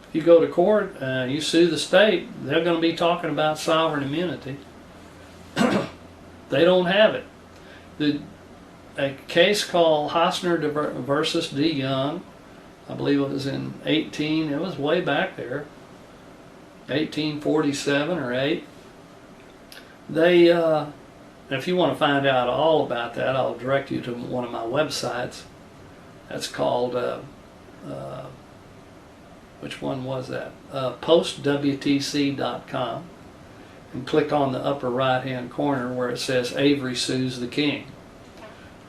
If you go to court, you sue the state, they're going to be talking about sovereign immunity. They don't have it. A case called Hosner versus D. Young, I believe it was in it was way back there, 1847 or 8. They, if you want to find out all about that, I'll direct you to one of my websites. That's called, which one was that? postwtc.com. And click on the upper right hand corner where it says Avery sues the king.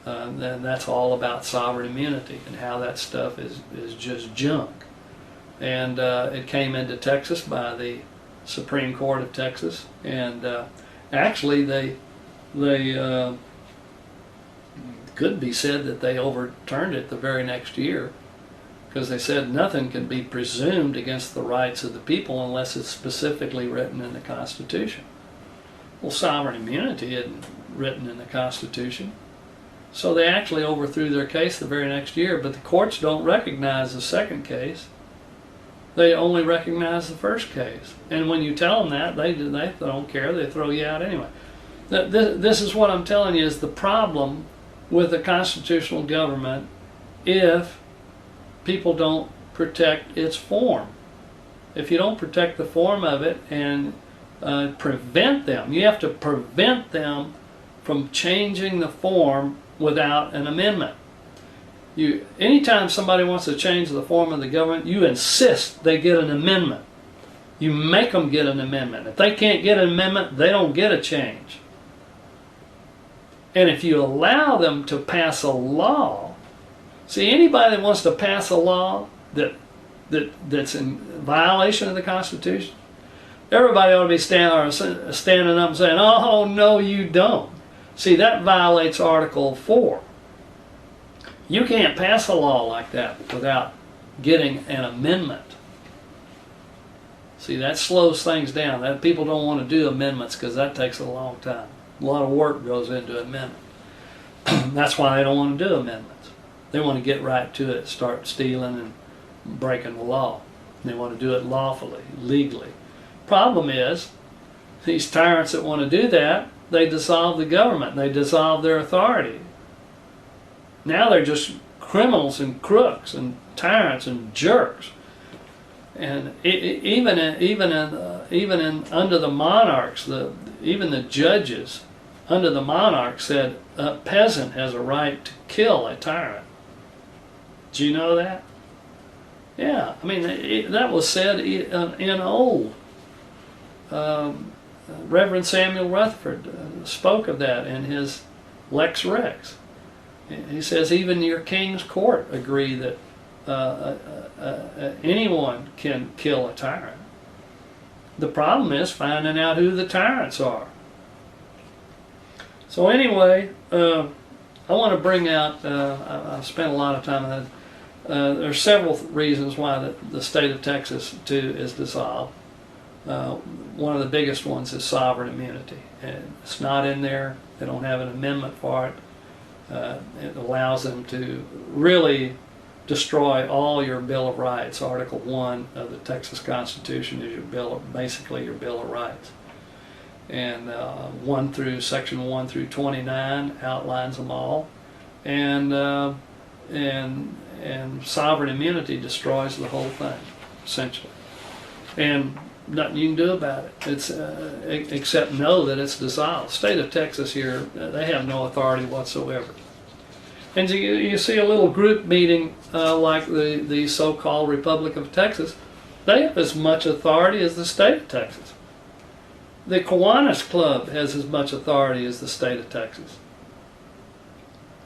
Then that's all about sovereign immunity and how that stuff is just junk. And it came into Texas by the Supreme Court of Texas, and actually they could be said that they overturned it the very next year, because they said nothing can be presumed against the rights of the people unless it's specifically written in the Constitution. Well, sovereign immunity isn't written in the Constitution. So they actually overthrew their case the very next year, but the courts don't recognize the second case. They only recognize the first case. And when you tell them that, they don't care. They throw you out anyway. This is what I'm telling you is the problem with a constitutional government if people don't protect its form. If you don't protect the form of it and prevent them, you have to prevent them from changing the form without an amendment. Anytime somebody wants to change the form of the government, you insist they get an amendment. You make them get an amendment. If they can't get an amendment, they don't get a change. And if you allow them to pass a law, see, anybody that wants to pass a law that's in violation of the Constitution, everybody ought to be standing up and saying, "Oh, no, you don't." See, that violates Article 4. You can't pass a law like that without getting an amendment. See, that slows things down. People don't want to do amendments because that takes a long time. A lot of work goes into amendment. That's why they don't want to do amendments. They want to get right to it, start stealing and breaking the law. They want to do it lawfully, legally. Problem is, these tyrants that want to do that, they dissolve the government. They dissolve their authority. Now they're just criminals and crooks and tyrants and jerks. And even under the monarchs, even the judges under the monarch said a peasant has a right to kill a tyrant. Do you know that? Yeah, I mean that was said in old. Reverend Samuel Rutherford spoke of that in his Lex Rex. He says even your king's court agree that anyone can kill a tyrant. The problem is finding out who the tyrants are. So anyway, I want to bring out, I've spent a lot of time on that. There are several reasons why the state of Texas too is dissolved. One of the biggest ones is sovereign immunity. And it's not in there. They don't have an amendment for it. It allows them to really destroy all your Bill of Rights. Article 1 of the Texas Constitution is basically your Bill of Rights. And Section 1 through 29 outlines them all. And sovereign immunity destroys the whole thing, essentially. And nothing you can do about it. It's except know that it's dissolved. State of Texas here, they have no authority whatsoever. And you see a little group meeting like the so-called Republic of Texas, they have as much authority as the state of Texas. The Kiwanis Club has as much authority as the state of Texas.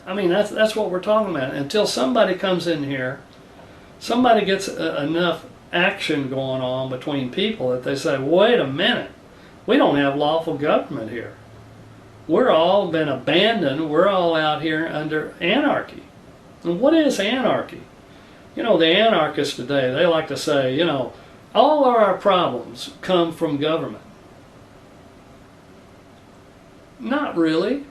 I mean, that's what we're talking about. Until somebody comes in here, somebody gets enough action going on between people that they say, wait a minute, we don't have lawful government here. We're all been abandoned. We're all out here under anarchy. And what is anarchy? You know, the anarchists today, they like to say, you know, all of our problems come from government. Not really.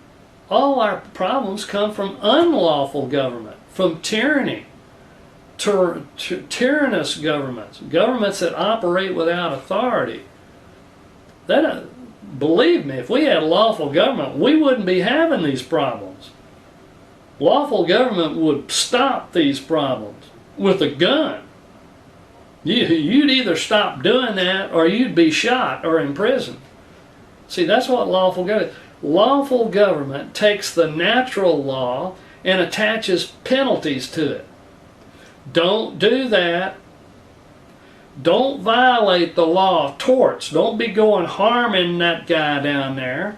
All our problems come from unlawful government, from tyranny, tyrannous governments, governments that operate without authority. That, believe me, if we had lawful government, we wouldn't be having these problems. Lawful government would stop these problems with a gun. You'd either stop doing that or you'd be shot or imprisoned. See, that's what lawful government. Lawful government takes the natural law and attaches penalties to it. Don't do that. Don't violate the law of torts. Don't be going harming that guy down there,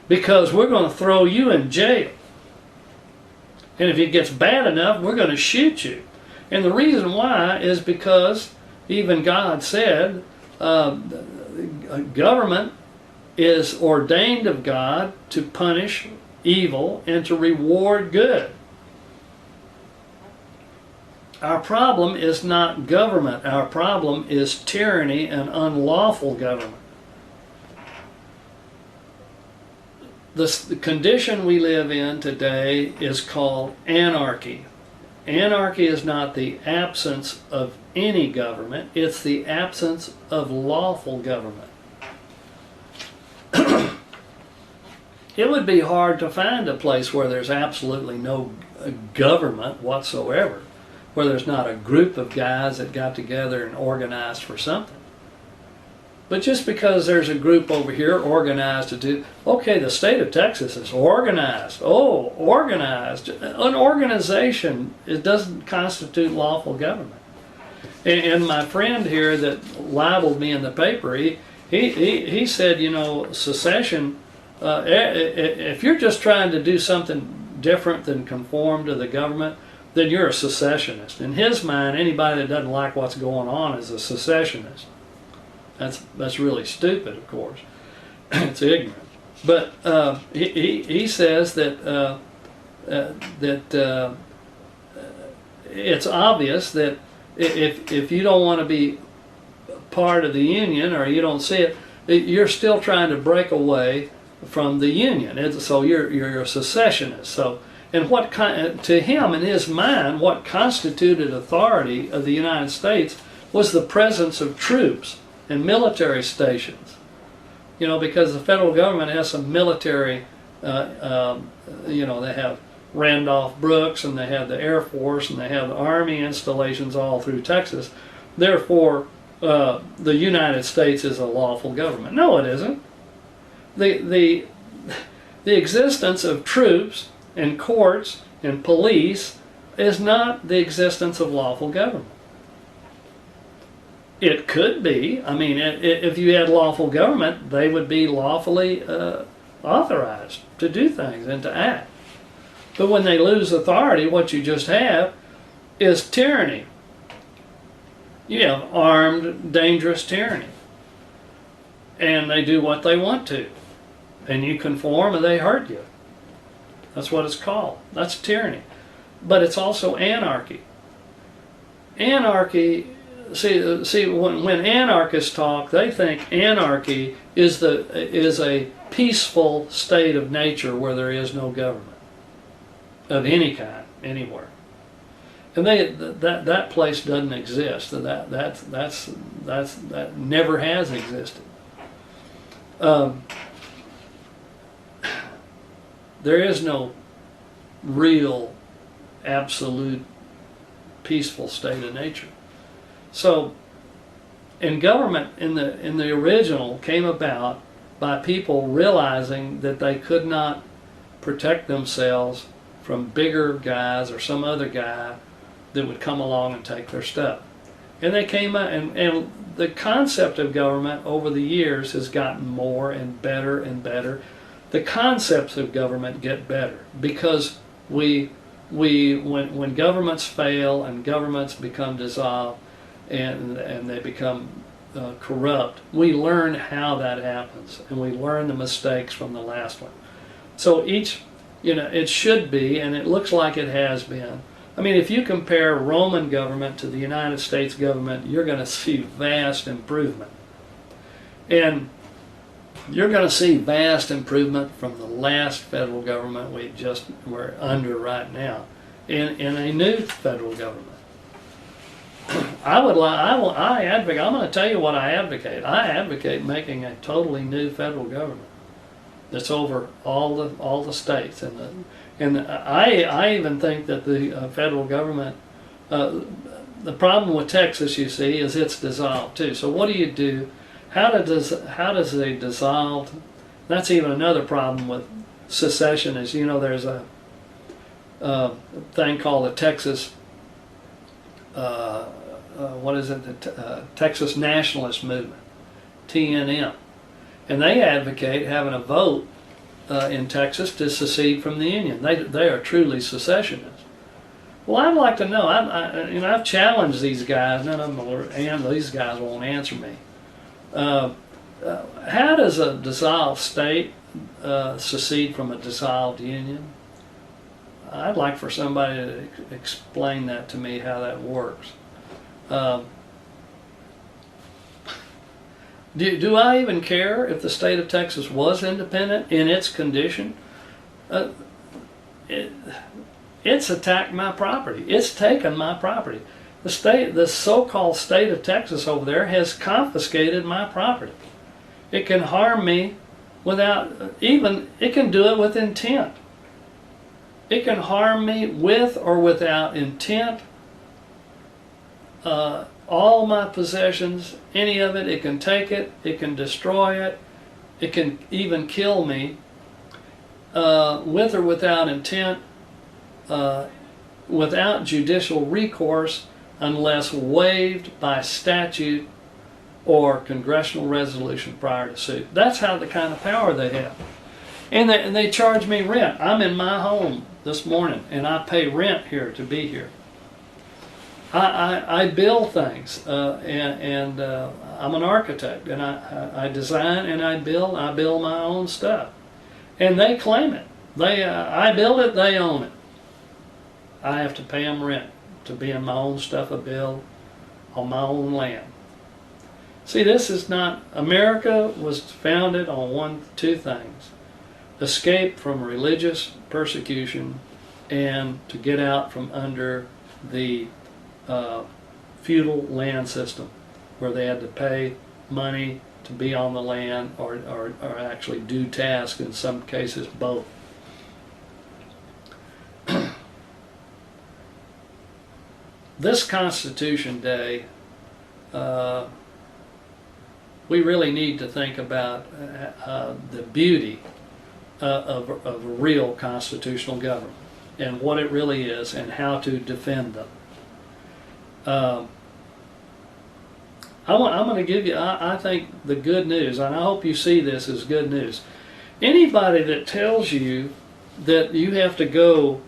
because we're going to throw you in jail. And if it gets bad enough, we're going to shoot you. And the reason why is because even God said government is ordained of God to punish evil and to reward good. Our problem is not government. Our problem is tyranny and unlawful government. The condition we live in today is called anarchy. Anarchy is not the absence of any government, it's the absence of lawful government. It would be hard to find a place where there's absolutely no government whatsoever, where there's not a group of guys that got together and organized for something. But just because there's a group over here organized to do, okay, the state of Texas is organized. Oh, organized. An organization, it doesn't constitute lawful government. And my friend here that libeled me in the paper, he said, you know, secession, if you're just trying to do something different than conform to the government, then you're a secessionist. In his mind, anybody that doesn't like what's going on is a secessionist. That's really stupid, of course. It's ignorant. But he says that it's obvious that if you don't want to be part of the union, or you don't see it, you're still trying to break away from the union. So you're a secessionist. So, and what to him, in his mind, what constituted authority of the United States was the presence of troops and military stations. You know, because the federal government has some military, you know, they have Randolph Brooks, and they have the Air Force, and they have the Army installations all through Texas. Therefore, the United States is a lawful government. No, it isn't. The existence of troops and courts and police is not the existence of lawful government. It could be. I mean, if you had lawful government, they would be lawfully authorized to do things and to act. But when they lose authority, what you just have is tyranny. You have armed, dangerous tyranny. And they do what they want to. And you conform and they hurt you. That's what it's called. That's tyranny. But it's also anarchy. Anarchy, see when anarchists talk, they think anarchy is a peaceful state of nature where there is no government of any kind anywhere. And that place doesn't exist. That never has existed. There is no real, absolute, peaceful state of nature. So, and government in the original came about by people realizing that they could not protect themselves from bigger guys or some other guy that would come along and take their stuff. And they came out, and the concept of government over the years has gotten more and better and better. The concepts of government get better because when governments fail and governments become dissolved and they become corrupt, we learn how that happens, and we learn the mistakes from the last one. So it should be, and it looks like it has been. I mean, if you compare Roman government to the United States government, you're going to see vast improvement. And you're going to see vast improvement from the last federal government we're under right now in a new federal government. I advocate. I'm going to tell you what I advocate. I advocate making a totally new federal government that's over all the states, and I even think that the federal government. The problem with Texas, you see, is it's dissolved too. So what do you do? How does a dissolved? That's even another problem with secession. Is there's a thing called the Texas. What is it? The Texas Nationalist Movement, TNM, and they advocate having a vote in Texas to secede from the Union. They are truly secessionists. Well, I'd like to know. I've challenged these guys. None of them and these guys won't answer me. How does a dissolved state secede from a dissolved union? I'd like for somebody to explain that to me, how that works. Do I even care if the state of Texas was independent in its condition? It's attacked my property. It's taken my property. The so-called state of Texas over there has confiscated my property. It can harm me it can do it with intent. It can harm me with or without intent. All my possessions, any of it, it can take it, it can destroy it, it can even kill me, with or without intent, without judicial recourse, unless waived by statute or congressional resolution prior to suit. That's how the kind of power they have. And they charge me rent. I'm in my home this morning, and I pay rent here to be here. I build things, and I'm an architect, and I design and I build my own stuff, and they claim it. I build it, they own it. I have to pay them rent to be in my own stuff I build on my own land. See, this is not. America was founded on two things: escape from religious persecution and to get out from under the feudal land system, where they had to pay money to be on the land or actually do tasks, in some cases both. This Constitution Day, we really need to think about the beauty of a real constitutional government and what it really is and how to defend them. I'm going to give you, I think, the good news, and I hope you see this as good news. Anybody that tells you that you have to go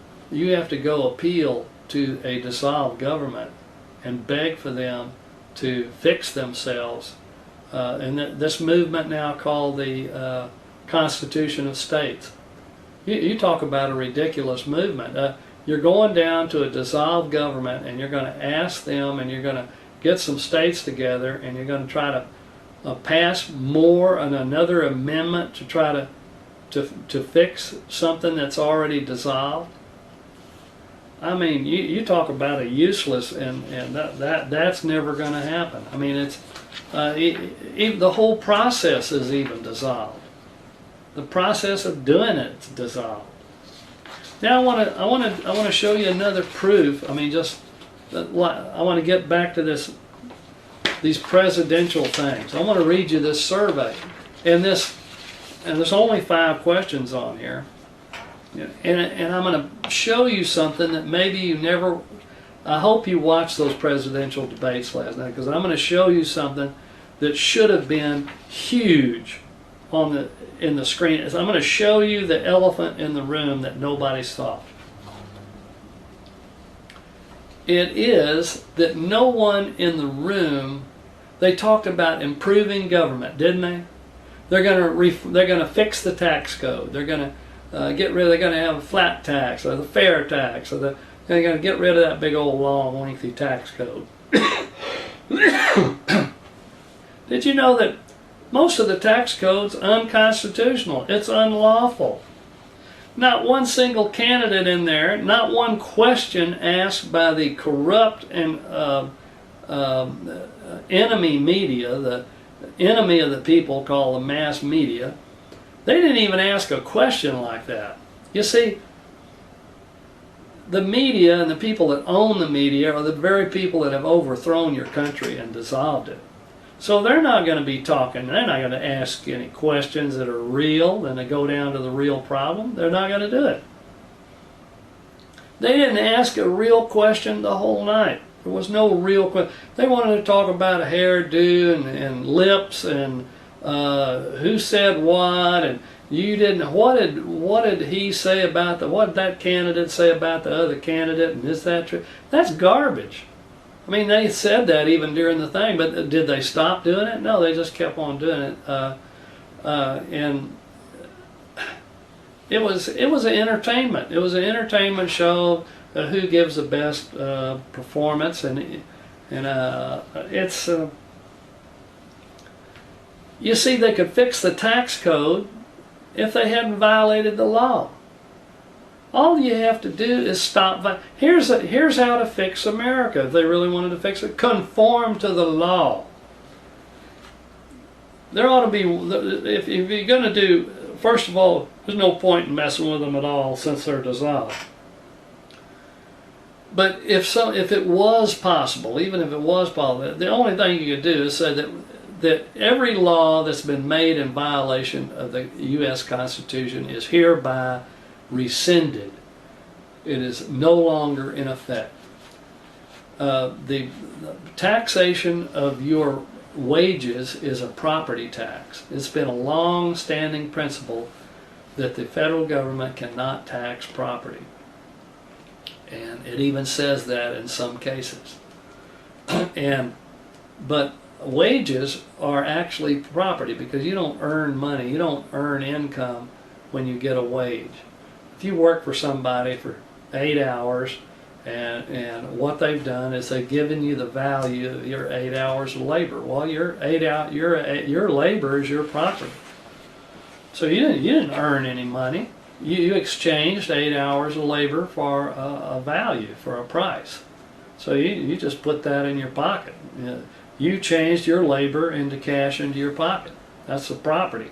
appeal to a dissolved government and beg for them to fix themselves, and this movement now called the Constitution of States. You talk about a ridiculous movement. You're going down to a dissolved government, and you're going to ask them, and you're going to get some states together, and you're going to try to pass another amendment to try to fix something that's already dissolved. I mean, you talk about a useless, and that's never going to happen. I mean, it's the whole process is even dissolved. The process of doing it's dissolved. Now I want to show you another proof. I mean, I want to get back to these presidential things. I want to read you this survey, and there's only 5 questions on here. And I'm going to show you something that maybe you never. I hope you watched those presidential debates last night, because I'm going to show you something that should have been huge in the screen. I'm going to show you the elephant in the room that nobody saw. It is that no one in the room. They talked about improving government, didn't they? They're going to fix the tax code. They're going to they're going to have a flat tax or the fair tax, or they're going to get rid of that big old long lengthy tax code. Did you know that Most of the tax code's unconstitutional. It's unlawful. Not one single candidate in there, not one question asked by the corrupt and enemy media, the enemy of the people called the mass media. They didn't even ask a question like that. You see, the media and the people that own the media are the very people that have overthrown your country and dissolved it. So they're not going to be talking, they're not going to ask any questions that are real and they go down to the real problem. They're not going to do it. They didn't ask a real question the whole night. There was no real question. They wanted to talk about a hairdo and lips and who said what, and you didn't. What did he say about what did that candidate say about the other candidate, and is that true? That's garbage. I mean, they said that even during the thing, but did they stop doing it? No, they just kept on doing it, and it was an entertainment. It was an entertainment show. Who gives the best performance, and it's. You see, they could fix the tax code if they hadn't violated the law. All you have to do is stop. Here's how to fix America if they really wanted to fix it. Conform to the law. There ought to be, if you're going to do, first of all, there's no point in messing with them at all since they're dissolved. But if it was possible, even if it was possible, the only thing you could do is say that every law that's been made in violation of the U.S. Constitution is hereby rescinded. It is no longer in effect. The taxation of your wages is a property tax. It's been a long-standing principle that the federal government cannot tax property. And it even says that in some cases. But wages are actually property because you don't earn money, you don't earn income when you get a wage. If you work for somebody for 8 hours and what they've done is they've given you the value of your 8 hours of labor. Well, your labor is your property. So you didn't earn any money. You exchanged 8 hours of labor for a value, for a price. So you just put that in your pocket. You changed your labor into cash into your pocket. That's the property.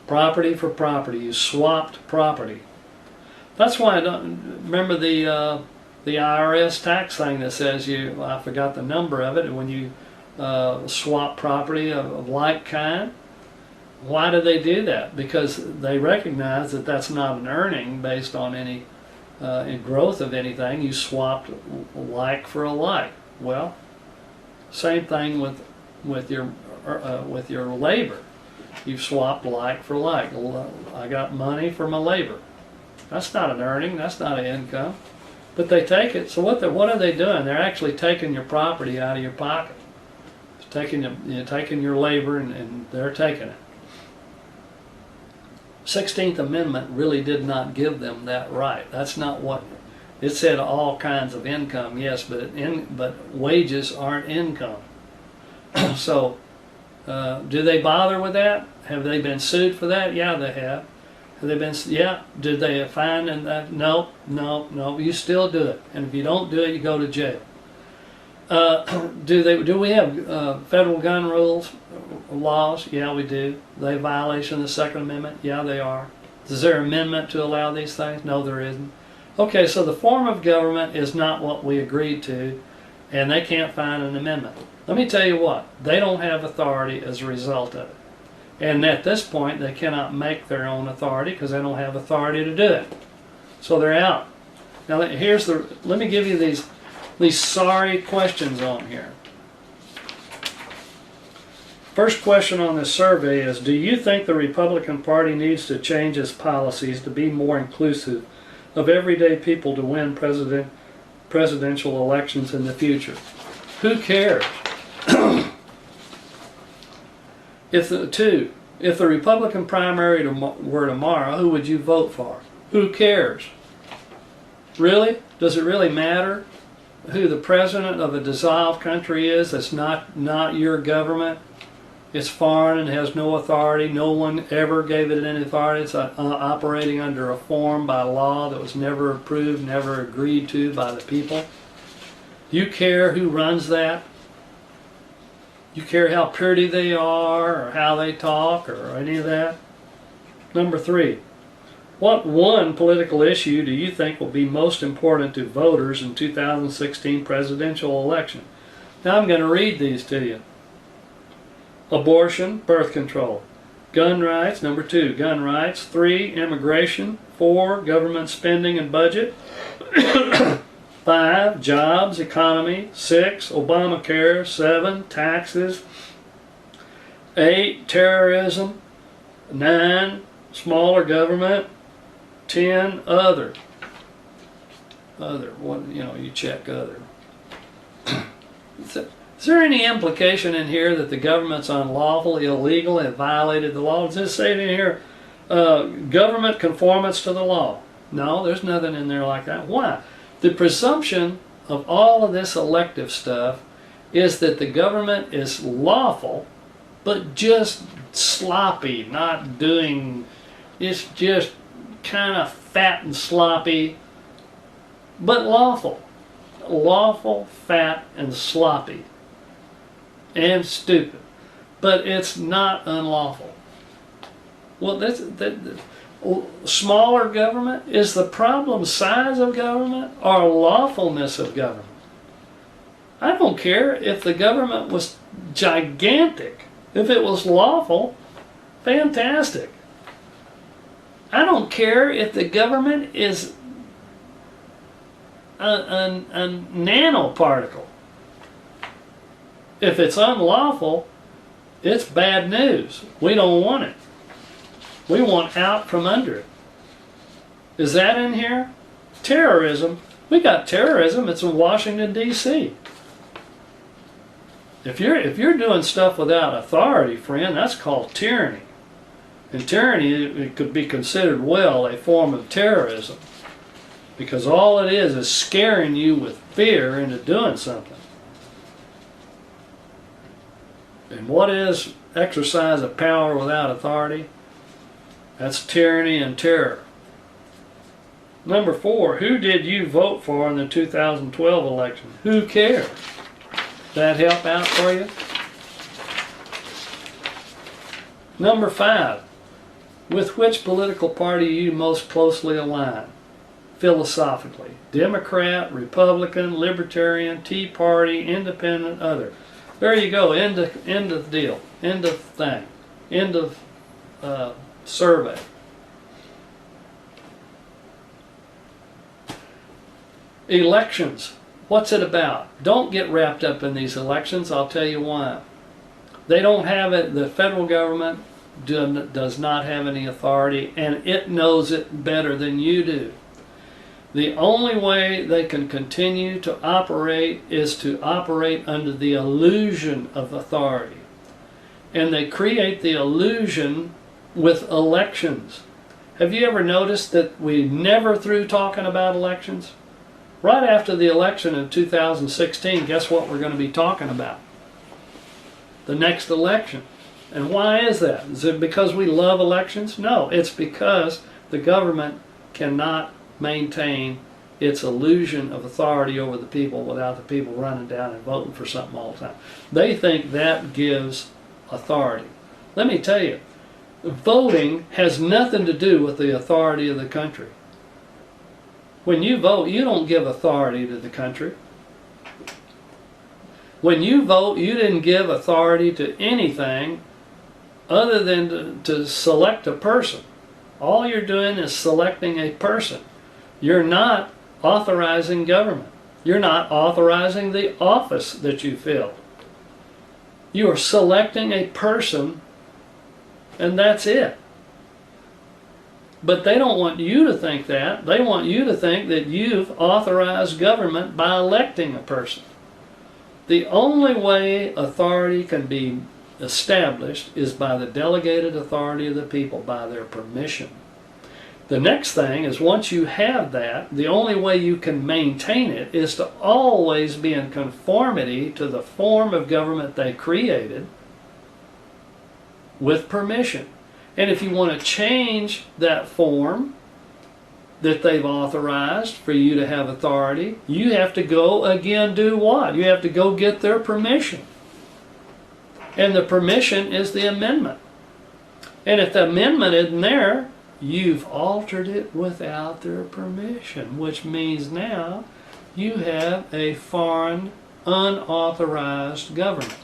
Property for property. You swapped property. That's why I don't remember the IRS tax thing that says I forgot the number of it, and when you swap property of like kind. Why do they do that? Because they recognize that that's not an earning based on any growth of anything. You swapped like for a like. Well, same thing with your labor. You've swapped like for like. I got money for my labor. That's not an earning. That's not an income. But they take it. So what are they doing? They're actually taking your property out of your pocket. It's taking your labor and they're taking it. 16th Amendment really did not give them that right. That's not what it said. All kinds of income, yes, but wages aren't income. So, do they bother with that? Have they been sued for that? Yeah, they have. Have they been? Yeah. Did they find and that? No. You still do it, and if you don't do it, you go to jail. Do we have federal gun rules, laws? Yeah, we do. Are they a violation of the Second Amendment? Yeah, they are. Is there an amendment to allow these things? No, there isn't. Okay, so the form of government is not what we agreed to, and they can't find an amendment. Let me tell you what, they don't have authority as a result of it. And at this point, they cannot make their own authority because they don't have authority to do it. So they're out. Now, let me give you these sorry questions on here. First question on this survey is, do you think the Republican Party needs to change its policies to be more inclusive of everyday people to win presidential elections in the future? Who cares? If the Republican primary were tomorrow, who would you vote for? Who cares? Really? Does it really matter who the president of a dissolved country is that's not your government? It's foreign and has no authority. No one ever gave it any authority. It's operating under a form by law that was never approved, never agreed to by the people. You care who runs that? You care how pretty they are or how they talk or any of that? Number 3, what one political issue do you think will be most important to voters in 2016 presidential election? Now I'm going to read these to you. Abortion, birth control. Gun rights, number 2, gun rights. 3, immigration. 4, government spending and budget. 5, jobs, economy. 6, Obamacare. 7, taxes. 8, terrorism. 9, smaller government. 10, other. Other, what, you check other. Is there any implication in here that the government's unlawful, illegal, and violated the law? Does it say in here, government conformance to the law? No, there's nothing in there like that. Why? The presumption of all of this elective stuff is that the government is lawful, but just sloppy, not doing, it's just kind of fat and sloppy, but lawful. Lawful, fat, and sloppy. And stupid. But it's not unlawful. Well, smaller government, is the problem size of government or lawfulness of government? I don't care if the government was gigantic. If it was lawful, fantastic. I don't care if the government is a nanoparticle. If it's unlawful, it's bad news. We don't want it. We want out from under it. Is that in here? Terrorism. We got terrorism. It's in Washington, D.C. If you're doing stuff without authority, friend, that's called tyranny. And tyranny, it could be considered well a form of terrorism, because all it is scaring you with fear into doing something. And what is exercise of power without authority? That's tyranny and terror. Number 4, who did you vote for in the 2012 election? Who cares? That help out for you? Number 5, with which political party are you most closely aligned? Philosophically. Democrat, Republican, Libertarian, Tea Party, Independent, other. There you go. End of deal. End of thing. End of survey. Elections. What's it about? Don't get wrapped up in these elections. I'll tell you why. They don't have it. The federal government does not have any authority, and it knows it better than you do. The only way they can continue to operate is to operate under the illusion of authority. And they create the illusion with elections. Have you ever noticed that we never through talking about elections? Right after the election in 2016, guess what we're going to be talking about? The next election. And why is that? Is it because we love elections? No, it's because the government cannot maintain its illusion of authority over the people without the people running down and voting for something all the time. They think that gives authority. Let me tell you, voting has nothing to do with the authority of the country. When you vote, you don't give authority to the country. When you vote, you didn't give authority to anything other than to select a person. All you're doing is selecting a person. You're not authorizing government. You're not authorizing the office that you fill. You are selecting a person, and that's it. But they don't want you to think that. They want you to think that you've authorized government by electing a person. The only way authority can be established is by the delegated authority of the people, by their permission. The next thing is, once you have that, the only way you can maintain it is to always be in conformity to the form of government they created, with permission. And if you want to change that form that they've authorized for you to have authority, you have to go again do what? You have to go get their permission. And the permission is the amendment. And if the amendment isn't there, you've altered it without their permission, which means now you have a foreign, unauthorized government.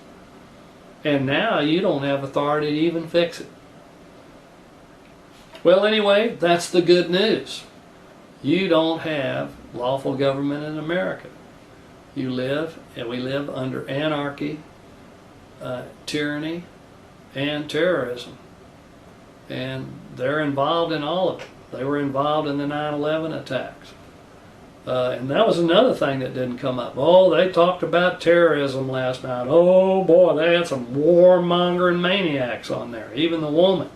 And now you don't have authority to even fix it. Well, anyway, that's the good news. You don't have lawful government in America. We live under anarchy, tyranny, and terrorism. And they're involved in all of it. They were involved in the 9/11 attacks. And that was another thing that didn't come up. Oh, they talked about terrorism last night. Oh boy, they had some warmongering maniacs on there, even the woman.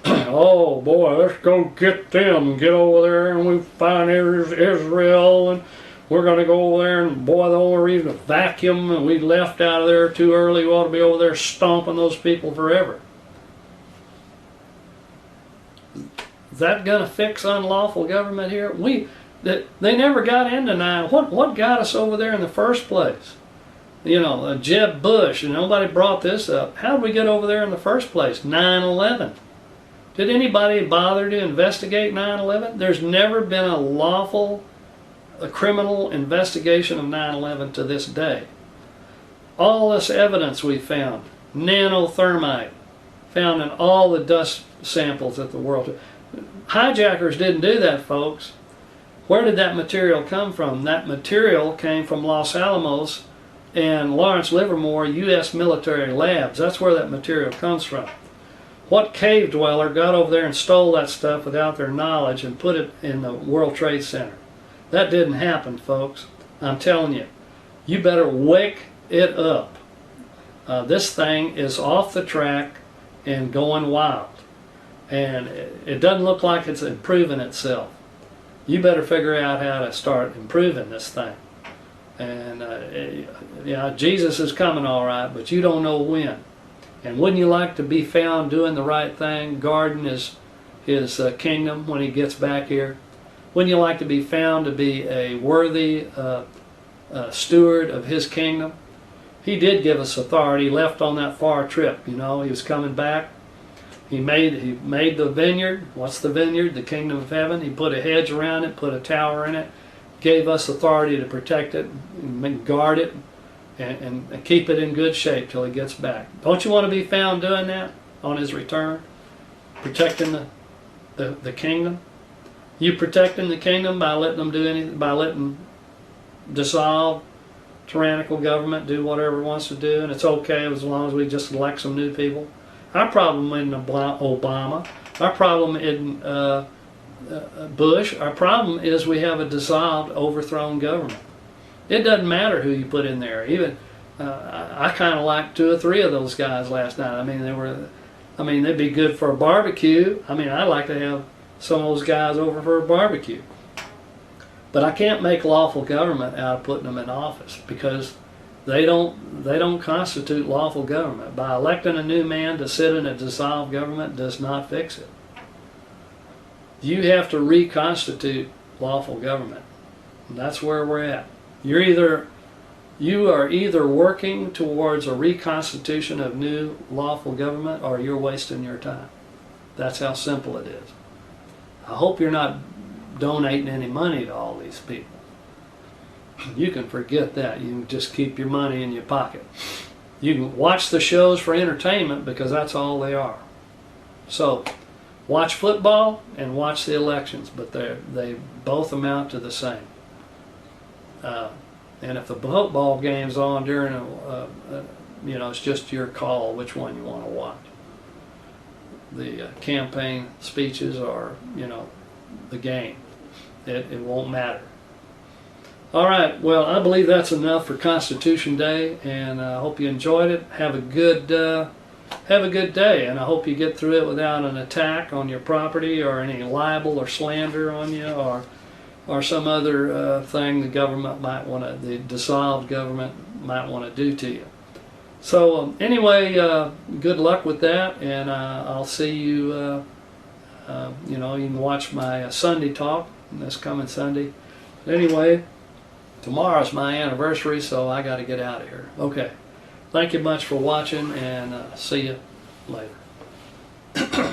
Oh boy, let's go get them, get over there and we find Israel and we're going to go over there and boy, the only reason to vacuum and we left out of there too early, we ought to be over there stomping those people forever. Is that going to fix unlawful government here? They never got into 9. What got us over there in the first place? You know, Jeb Bush, and nobody brought this up. How did we get over there in the first place? 9/11. Did anybody bother to investigate 9/11? There's never been a criminal investigation of 9/11 to this day. All this evidence we found, nanothermite, found in all the dust samples at the world. Hijackers didn't do that, folks. Where did that material come from? That material came from Los Alamos and Lawrence Livermore U.S. military labs. That's where that material comes from. What cave dweller got over there and stole that stuff without their knowledge and put it in the World Trade Center? That didn't happen, folks. I'm telling you. You better wake it up. This thing is off the track and going wild. And it doesn't look like it's improving itself. You better figure out how to start improving this thing. And yeah, Jesus is coming all right, but you don't know when. And wouldn't you like to be found doing the right thing, guarding his kingdom when he gets back here? Wouldn't you like to be found to be a worthy steward of his kingdom? He did give us authority. He left on that far trip. You know, he was coming back. He made the vineyard. What's the vineyard? The kingdom of heaven. He put a hedge around it, put a tower in it, gave us authority to protect it, and guard it, and keep it in good shape till he gets back. Don't you want to be found doing that on his return? Protecting the kingdom? You protecting the kingdom by letting them do anything, by letting dissolve tyrannical government, do whatever it wants to do, and it's okay as long as we just elect some new people? Our problem isn't Obama. Our problem isn't Bush. Our problem is we have a dissolved, overthrown government. It doesn't matter who you put in there. Even I kind of liked 2 or 3 of those guys last night. I mean, they'd be good for a barbecue. I mean, I'd like to have some of those guys over for a barbecue. But I can't make lawful government out of putting them in office because they don't constitute lawful government. By electing a new man to sit in a dissolved government does not fix it. You have to reconstitute lawful government. And that's where we're at. You are either working towards a reconstitution of new lawful government or you're wasting your time. That's how simple it is. I hope you're not donating any money to all these people. You can forget that. You can just keep your money in your pocket. You can watch the shows for entertainment because that's all they are. So, watch football and watch the elections, but they both amount to the same. And if the football game's on during it's just your call which one you want to watch. The campaign speeches are, the game. It won't matter. All right, well, I believe that's enough for Constitution Day, and I hope you enjoyed it. Have a good day, and I hope you get through it without an attack on your property or any libel or slander on you or some other thing the government might want to, the dissolved government might want to do to you. So anyway, good luck with that, and I'll see you. You know, you can watch my Sunday talk this coming Sunday. Anyway, tomorrow's my anniversary, so I got to get out of here. Okay, thank you much for watching, and see you later.